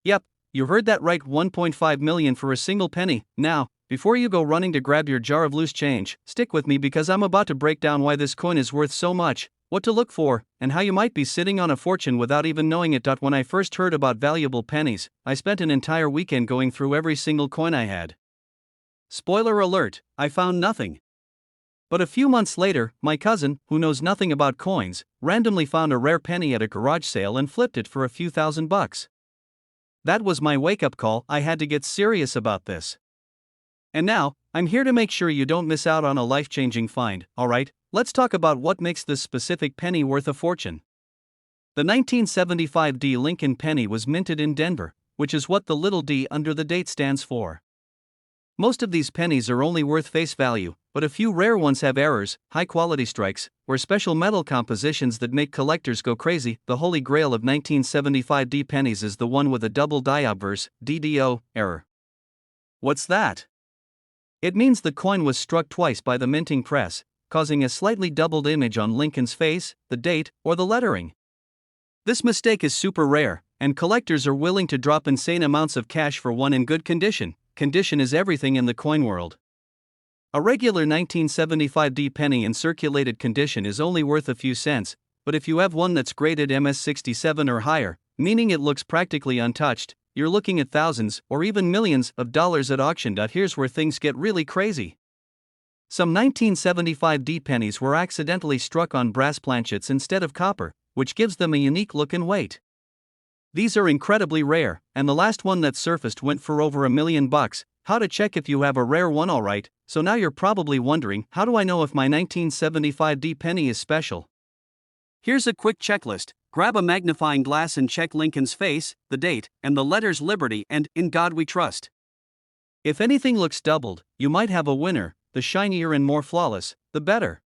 Yep, you heard that right, $1.5 million for a single penny. Now, before you go running to grab your jar of loose change, stick with me because I'm about to break down why this coin is worth so much, what to look for, and how you might be sitting on a fortune without even knowing it. When I first heard about valuable pennies, I spent an entire weekend going through every single coin I had. Spoiler alert, I found nothing. But a few months later, my cousin, who knows nothing about coins, randomly found a rare penny at a garage sale and flipped it for a few $1,000s. That was my wake-up call. I had to get serious about this. And now, I'm here to make sure you don't miss out on a life-changing find. Alright, let's talk about what makes this specific penny worth a fortune. The 1975 D Lincoln penny was minted in Denver, which is what the little d under the date stands for. Most of these pennies are only worth face value, but a few rare ones have errors, high-quality strikes, or special metal compositions that make collectors go crazy. The holy grail of 1975 D pennies is the one with a double diobverse, DDO, error. What's that? It means the coin was struck twice by the minting press, causing a slightly doubled image on Lincoln's face, the date, or the lettering. This mistake is super rare, and collectors are willing to drop insane amounts of cash for one in good condition. Condition is everything in the coin world. A regular 1975 D penny in circulated condition is only worth a few cents, but if you have one that's graded MS67 or higher, meaning it looks practically untouched, you're looking at thousands or even millions of dollars at auction. Here's where things get really crazy. Some 1975 D pennies were accidentally struck on brass planchets instead of copper, which gives them a unique look and weight. These are incredibly rare, and the last one that surfaced went for over $1 million. How to check if you have a rare one? Alright, so now you're probably wondering, how do I know if my 1975 D penny is special? Here's a quick checklist. Grab a magnifying glass and check Lincoln's face, the date, and the letters Liberty and In God We Trust. If anything looks doubled, you might have a winner. The shinier and more flawless, the better.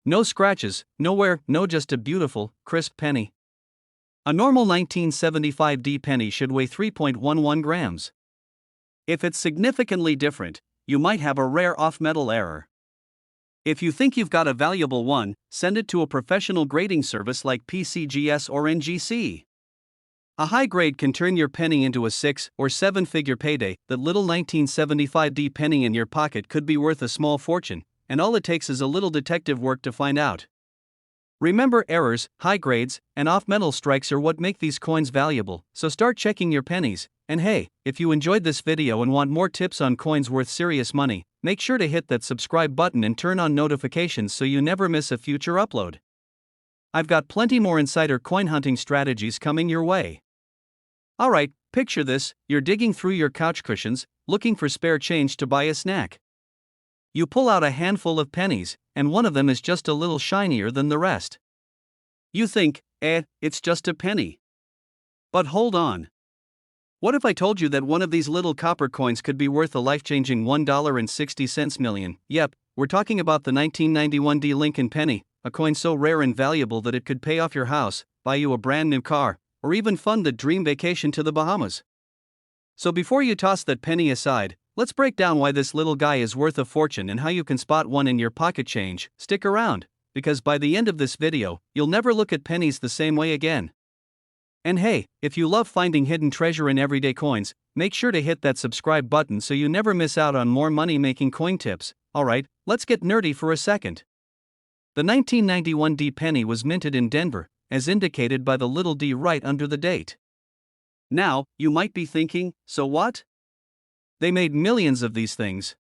No scratches, no wear, no, just a beautiful, crisp penny. A normal 1975 D penny should weigh 3.11 grams. If it's significantly different, you might have a rare off-metal error. If you think you've got a valuable one, send it to a professional grading service like PCGS or NGC. A high grade can turn your penny into a 6 or 7-figure payday. That little 1975 D penny in your pocket could be worth a small fortune, and all it takes is a little detective work to find out. Remember, errors, high grades, and off-metal strikes are what make these coins valuable, so start checking your pennies. And hey, if you enjoyed this video and want more tips on coins worth serious money, make sure to hit that subscribe button and turn on notifications so you never miss a future upload. I've got plenty more insider coin hunting strategies coming your way. Alright, picture this: you're digging through your couch cushions, looking for spare change to buy a snack. You pull out a handful of pennies, and one of them is just a little shinier than the rest. You think, it's just a penny. But hold on. What if I told you that one of these little copper coins could be worth a life-changing $1.60 million? Yep, we're talking about the 1991 D Lincoln penny, a coin so rare and valuable that it could pay off your house, buy you a brand new car, or even fund the dream vacation to the Bahamas. So before you toss that penny aside, let's break down why this little guy is worth a fortune and how you can spot one in your pocket change. Stick around, because by the end of this video, you'll never look at pennies the same way again. And hey, if you love finding hidden treasure in everyday coins, make sure to hit that subscribe button so you never miss out on more money-making coin tips. Alright, let's get nerdy for a second. The 1991 D penny was minted in Denver, as indicated by the little d right under the date. Now, you might be thinking, so what? They made millions of these things.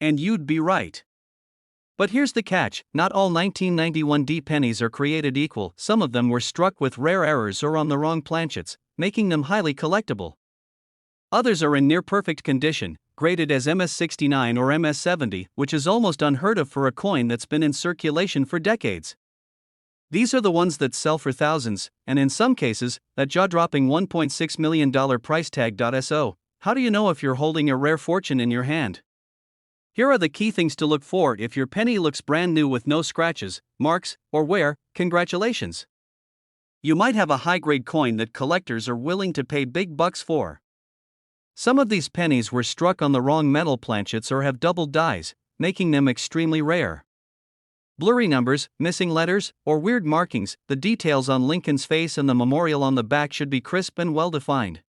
And you'd be right. But here's the catch: not all 1991 D pennies are created equal. Some of them were struck with rare errors or on the wrong planchets, making them highly collectible. Others are in near-perfect condition, graded as MS69 or MS70, which is almost unheard of for a coin that's been in circulation for decades. These are the ones that sell for thousands, and in some cases, that jaw-dropping $1.6 million price tag. So, how do you know if you're holding a rare fortune in your hand? Here are the key things to look for. If your penny looks brand new with no scratches, marks, or wear, congratulations. You might have a high-grade coin that collectors are willing to pay big bucks for. Some of these pennies were struck on the wrong metal planchets or have doubled dies, making them extremely rare. Blurry numbers, missing letters, or weird markings. The details on Lincoln's face and the memorial on the back should be crisp and well-defined.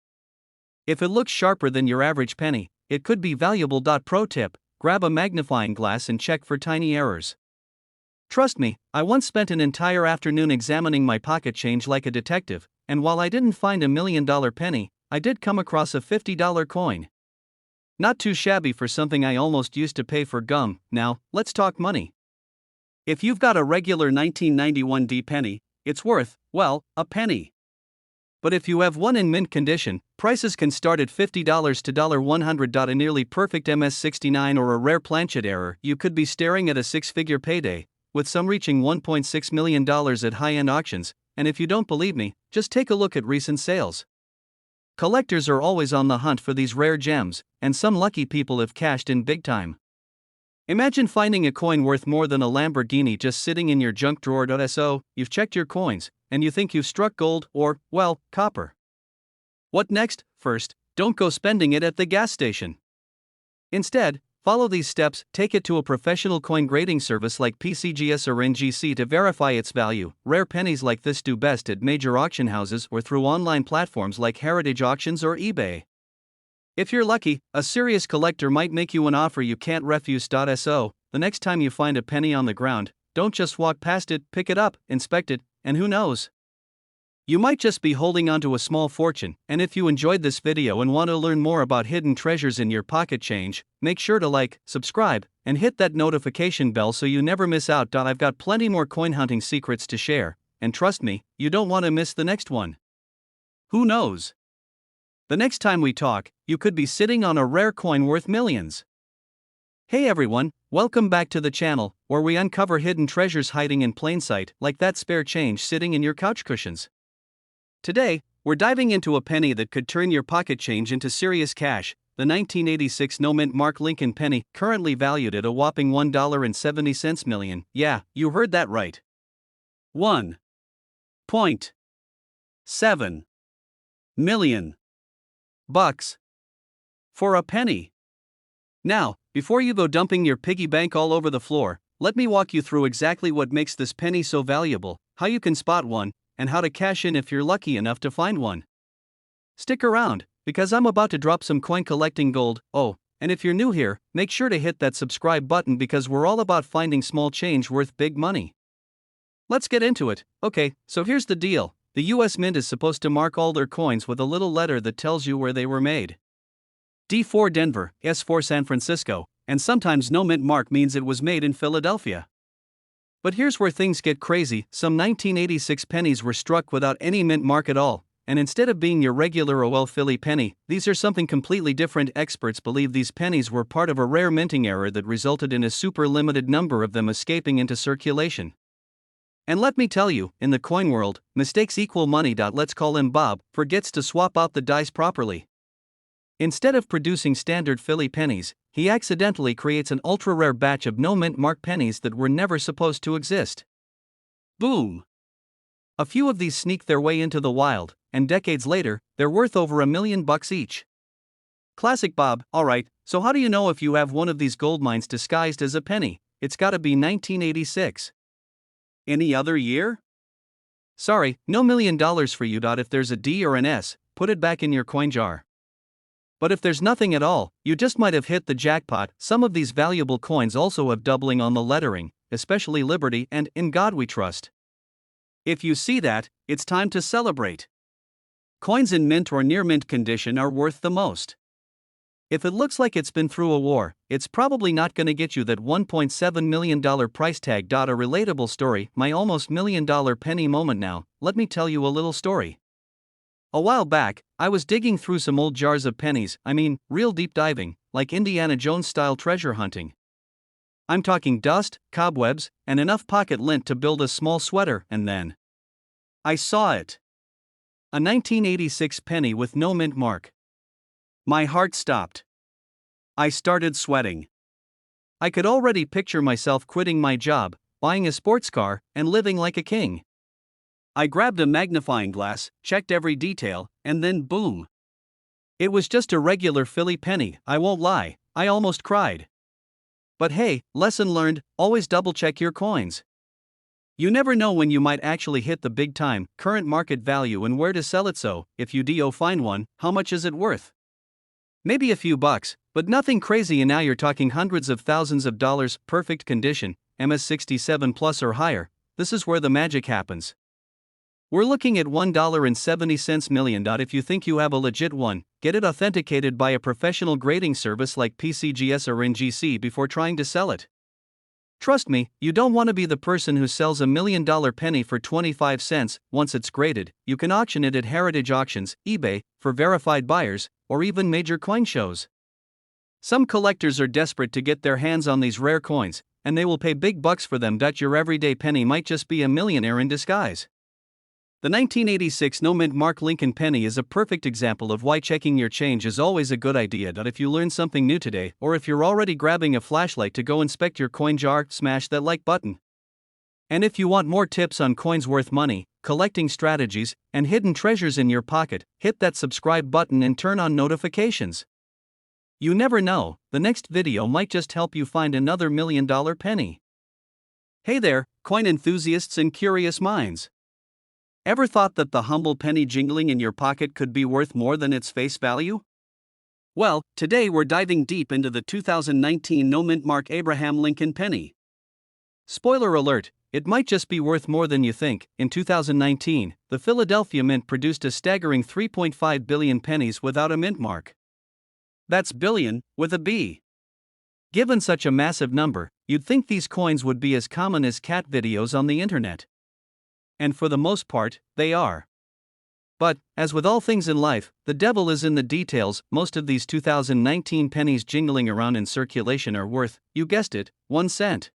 If it looks sharper than your average penny, it could be valuable. Pro tip: grab a magnifying glass and check for tiny errors. Trust me, I once spent an entire afternoon examining my pocket change like a detective, and while I didn't find $1 million penny, I did come across a $50 coin. Not too shabby for something I almost used to pay for gum. Now, let's talk money. If you've got a regular 1991 D penny, it's worth, well, a penny. But if you have one in mint condition, prices can start at $50 to $100. A nearly perfect MS69 or a rare planchet error, you could be staring at a six-figure payday, with some reaching $1.6 million at high-end auctions. And if you don't believe me, just take a look at recent sales. Collectors are always on the hunt for these rare gems, and some lucky people have cashed in big time. Imagine finding a coin worth more than a Lamborghini just sitting in your junk drawer. So, you've checked your coins, and you think you've struck gold or, well, copper. What next? First, don't go spending it at the gas station. Instead, follow these steps. Take it to a professional coin grading service like PCGS or NGC to verify its value. Rare pennies like this do best at major auction houses or through online platforms like Heritage Auctions or eBay. If you're lucky, a serious collector might make you an offer you can't refuse. So, the next time you find a penny on the ground, don't just walk past it, pick it up, inspect it, and who knows? You might just be holding onto a small fortune. And if you enjoyed this video and want to learn more about hidden treasures in your pocket change, make sure to like, subscribe, and hit that notification bell so you never miss out. I've got plenty more coin hunting secrets to share, and trust me, you don't want to miss the next one. Who knows? The next time we talk, you could be sitting on a rare coin worth millions. Hey everyone, welcome back to the channel, where we uncover hidden treasures hiding in plain sight, like that spare change sitting in your couch cushions. Today, we're diving into a penny that could turn your pocket change into serious cash, the 1986 no-mint Mark Lincoln penny, currently valued at a whopping $1.70 million. Yeah, you heard that right. $1.7 million. Bucks. For a penny. Now, before you go dumping your piggy bank all over the floor, let me walk you through exactly what makes this penny so valuable, how you can spot one, and how to cash in if you're lucky enough to find one. Stick around, because I'm about to drop some coin collecting gold. Oh, and if you're new here, make sure to hit that subscribe button because we're all about finding small change worth big money. Let's get into it. Okay, so here's the deal. The US Mint is supposed to mark all their coins with a little letter that tells you where they were made. D for Denver, S for San Francisco, and sometimes no mint mark means it was made in Philadelphia. But here's where things get crazy. Some 1986 pennies were struck without any mint mark at all, and instead of being your regular OL Philly penny, these are something completely different. Experts believe these pennies were part of a rare minting error that resulted in a super limited number of them escaping into circulation. And let me tell you, in the coin world, mistakes equal money. Let's call him Bob, forgets to swap out the dice properly. Instead of producing standard Philly pennies, he accidentally creates an ultra-rare batch of no mint mark pennies that were never supposed to exist. Boom! A few of these sneak their way into the wild, and decades later, they're worth over $1 million each. Classic Bob. Alright, so how do you know if you have one of these gold mines disguised as a penny? It's gotta be 1986. Any other year? Sorry, no $1 million for you. If there's a D or an S, put it back in your coin jar. But if there's nothing at all, you just might have hit the jackpot. Some of these valuable coins also have doubling on the lettering, especially Liberty and In God We Trust. If you see that, it's time to celebrate. Coins in mint or near mint condition are worth the most. If it looks like it's been through a war, it's probably not gonna get you that $1.7 million price tag. A relatable story, my almost $1 million penny moment. Now, let me tell you a little story. A while back, I was digging through some old jars of pennies. Real deep diving, like Indiana Jones style treasure hunting. I'm talking dust, cobwebs, and enough pocket lint to build a small sweater, and then I saw it. A 1986 penny with no mint mark. My heart stopped. I started sweating. I could already picture myself quitting my job, buying a sports car, and living like a king. I grabbed a magnifying glass, checked every detail, and then boom! It was just a regular Philly penny. I won't lie, I almost cried. But hey, lesson learned, always double check your coins. You never know when you might actually hit the big time. Current market value and where to sell it. So, if you do find one, how much is it worth? Maybe a few bucks, but nothing crazy, and now you're talking hundreds of thousands of dollars. Perfect condition, MS67 plus or higher. This is where the magic happens. We're looking at $1.70 million. If you think you have a legit one, get it authenticated by a professional grading service like PCGS or NGC before trying to sell it. Trust me, you don't want to be the person who sells $1 million penny for 25 cents. Once it's graded, you can auction it at heritage auctions, eBay, for verified buyers, or even major coin shows. Some collectors are desperate to get their hands on these rare coins, and they will pay big bucks for them. Your everyday penny might just be a millionaire in disguise. The 1986 no mint mark Lincoln penny is a perfect example of why checking your change is always a good idea. If you learned something new today, or if you're already grabbing a flashlight to go inspect your coin jar, smash that like button. And if you want more tips on coins worth money, collecting strategies, and hidden treasures in your pocket, hit that subscribe button and turn on notifications. You never know, the next video might just help you find another $1 million penny. Hey there, coin enthusiasts and curious minds. Ever thought that the humble penny jingling in your pocket could be worth more than its face value? Well, today we're diving deep into the 2019 no mint mark Abraham Lincoln penny. Spoiler alert, it might just be worth more than you think. In 2019, the Philadelphia Mint produced a staggering 3.5 billion pennies without a mint mark. That's billion, with a B. Given such a massive number, you'd think these coins would be as common as cat videos on the internet. And for the most part, they are. But, as with all things in life, the devil is in the details. Most of these 2019 pennies jingling around in circulation are worth, you guessed it, 1 cent.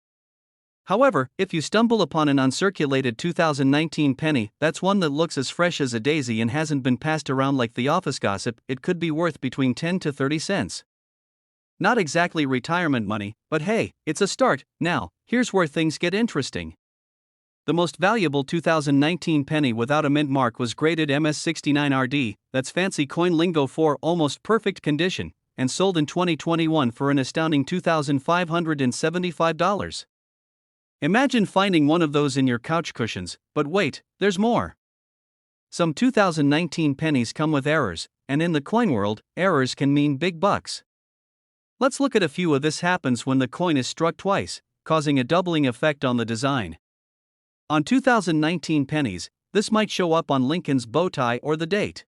However, if you stumble upon an uncirculated 2019 penny, that's one that looks as fresh as a daisy and hasn't been passed around like the office gossip, it could be worth between 10 to 30 cents. Not exactly retirement money, but hey, it's a start. Now, here's where things get interesting. The most valuable 2019 penny without a mint mark was graded MS69RD, that's fancy coin lingo for almost perfect condition, and sold in 2021 for an astounding $2,575. Imagine finding one of those in your couch cushions, but wait, there's more. Some 2019 pennies come with errors, and in the coin world, errors can mean big bucks. Let's look at a few of this happens when the coin is struck twice, causing a doubling effect on the design. On 2019 pennies, this might show up on Lincoln's bow tie or the date.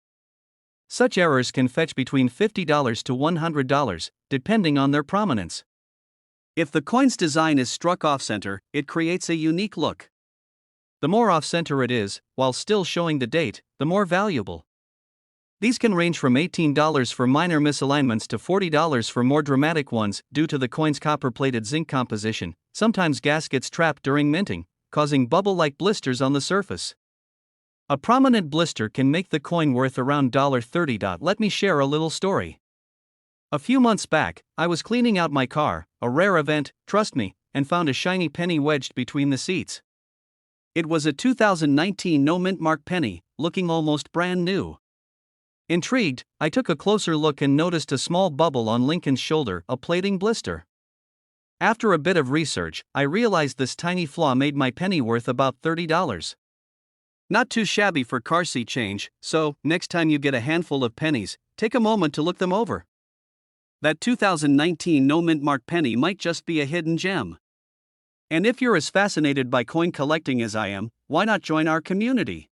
Such errors can fetch between $50 to $100, depending on their prominence. If the coin's design is struck off-center, it creates a unique look. The more off-center it is, while still showing the date, the more valuable. These can range from $18 for minor misalignments to $40 for more dramatic ones due to the coin's copper-plated zinc composition. Sometimes gas gets trapped during minting, causing bubble-like blisters on the surface. A prominent blister can make the coin worth around $30. Let me share a little story. A few months back, I was cleaning out my car, a rare event, trust me, and found a shiny penny wedged between the seats. It was a 2019 no-mint mark penny, looking almost brand new. Intrigued, I took a closer look and noticed a small bubble on Lincoln's shoulder, a plating blister. After a bit of research, I realized this tiny flaw made my penny worth about $30. Not too shabby for car seat change, so, next time you get a handful of pennies, take a moment to look them over. That 2019 no-mint mark penny might just be a hidden gem. And if you're as fascinated by coin collecting as I am, why not join our community?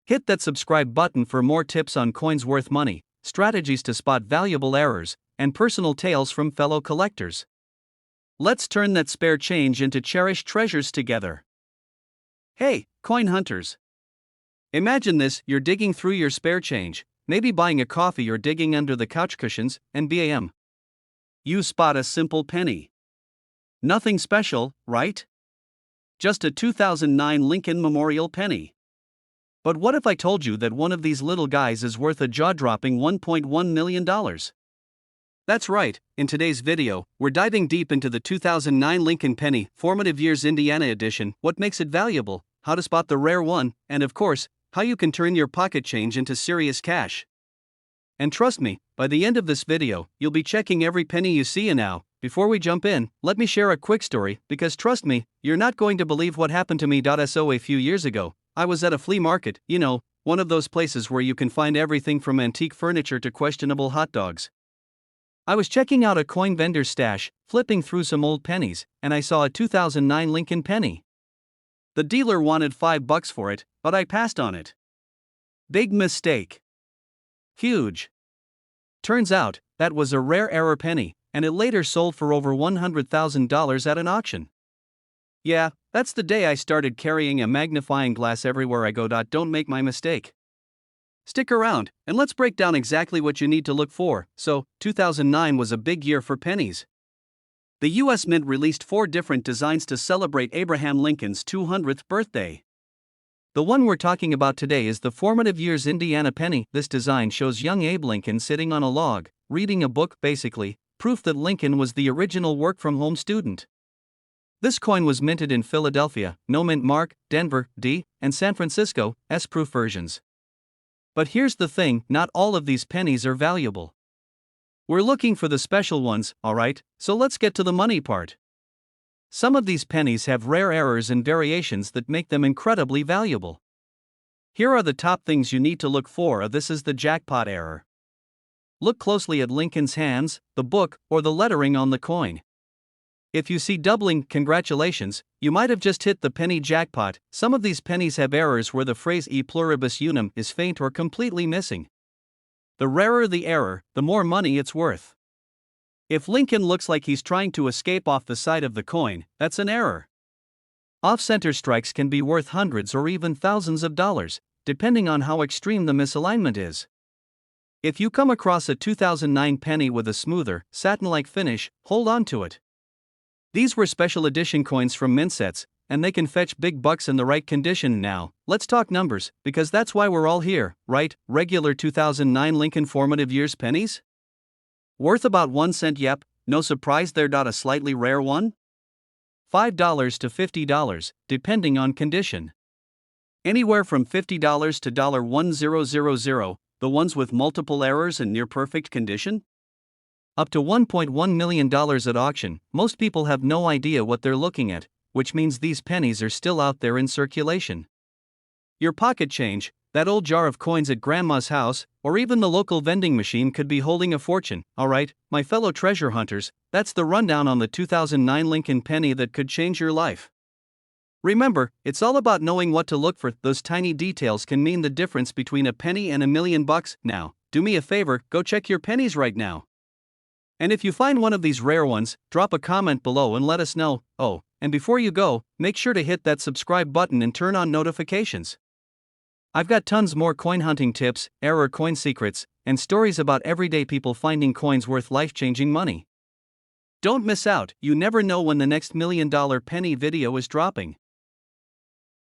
Hit that subscribe button for more tips on coins worth money, strategies to spot valuable errors, and personal tales from fellow collectors. Let's turn that spare change into cherished treasures together. Hey, coin hunters! Imagine this: you're digging through your spare change, maybe buying a coffee or digging under the couch cushions, and bam! You spot a simple penny. Nothing special, right? Just a 2009 Lincoln Memorial penny. But what if I told you that one of these little guys is worth a jaw-dropping $1.1 million? That's right, in today's video, we're diving deep into the 2009 Lincoln Penny, Formative Years Indiana Edition, what makes it valuable, how to spot the rare one, and of course, how you can turn your pocket change into serious cash. And trust me, by the end of this video, you'll be checking every penny you see. And now, before we jump in, let me share a quick story, because trust me, you're not going to believe what happened to me. So a few years ago, I was at a flea market, one of those places where you can find everything from antique furniture to questionable hot dogs. I was checking out a coin vendor's stash, flipping through some old pennies, and I saw a 2009 Lincoln penny. The dealer wanted $5 for it, but I passed on it. Big mistake. Huge. Turns out, that was a rare error penny, and it later sold for over $100,000 at an auction. Yeah, that's the day I started carrying a magnifying glass everywhere I go. Don't make my mistake. Stick around, and let's break down exactly what you need to look for. So, 2009 was a big year for pennies. The U.S. Mint released 4 different designs to celebrate Abraham Lincoln's 200th birthday. The one we're talking about today is the Formative Years Indiana penny. This design shows young Abe Lincoln sitting on a log, reading a book, basically, proof that Lincoln was the original work-from-home student. This coin was minted in Philadelphia, no mint mark, Denver, D, and San Francisco, S proof versions. But here's the thing, not all of these pennies are valuable. We're looking for the special ones, alright, so let's get to the money part. Some of these pennies have rare errors and variations that make them incredibly valuable. Here are the top things you need to look for. This is the jackpot error. Look closely at Lincoln's hands, the book, or the lettering on the coin. If you see doubling, congratulations, you might have just hit the penny jackpot. Some of these pennies have errors where the phrase e pluribus unum is faint or completely missing. The rarer the error, the more money it's worth. If Lincoln looks like he's trying to escape off the side of the coin, that's an error. Off-center strikes can be worth hundreds or even thousands of dollars, depending on how extreme the misalignment is. If you come across a 2009 penny with a smoother, satin-like finish, hold on to it. These were special edition coins from mint sets, and they can fetch big bucks in the right condition. Now, let's talk numbers, because that's why we're all here, right? Regular 2009 Lincoln Formative Years pennies? Worth about 1 cent. Yep, no surprise there. A slightly rare one? $5 to $50, depending on condition. Anywhere from $50 to $1,000, the ones with multiple errors and near perfect condition? Up to $1.1 million at auction. Most people have no idea what they're looking at, which means these pennies are still out there in circulation. Your pocket change, that old jar of coins at grandma's house, or even the local vending machine could be holding a fortune. Alright, my fellow treasure hunters, that's the rundown on the 2009 Lincoln penny that could change your life. Remember, it's all about knowing what to look for. Those tiny details can mean the difference between a penny and $1,000,000. Now, do me a favor, go check your pennies right now. And if you find one of these rare ones, drop a comment below and let us know. Oh, and before you go, make sure to hit that subscribe button and turn on notifications. I've got tons more coin hunting tips, error coin secrets, and stories about everyday people finding coins worth life-changing money. Don't miss out, you never know when the next $1,000,000 penny video is dropping.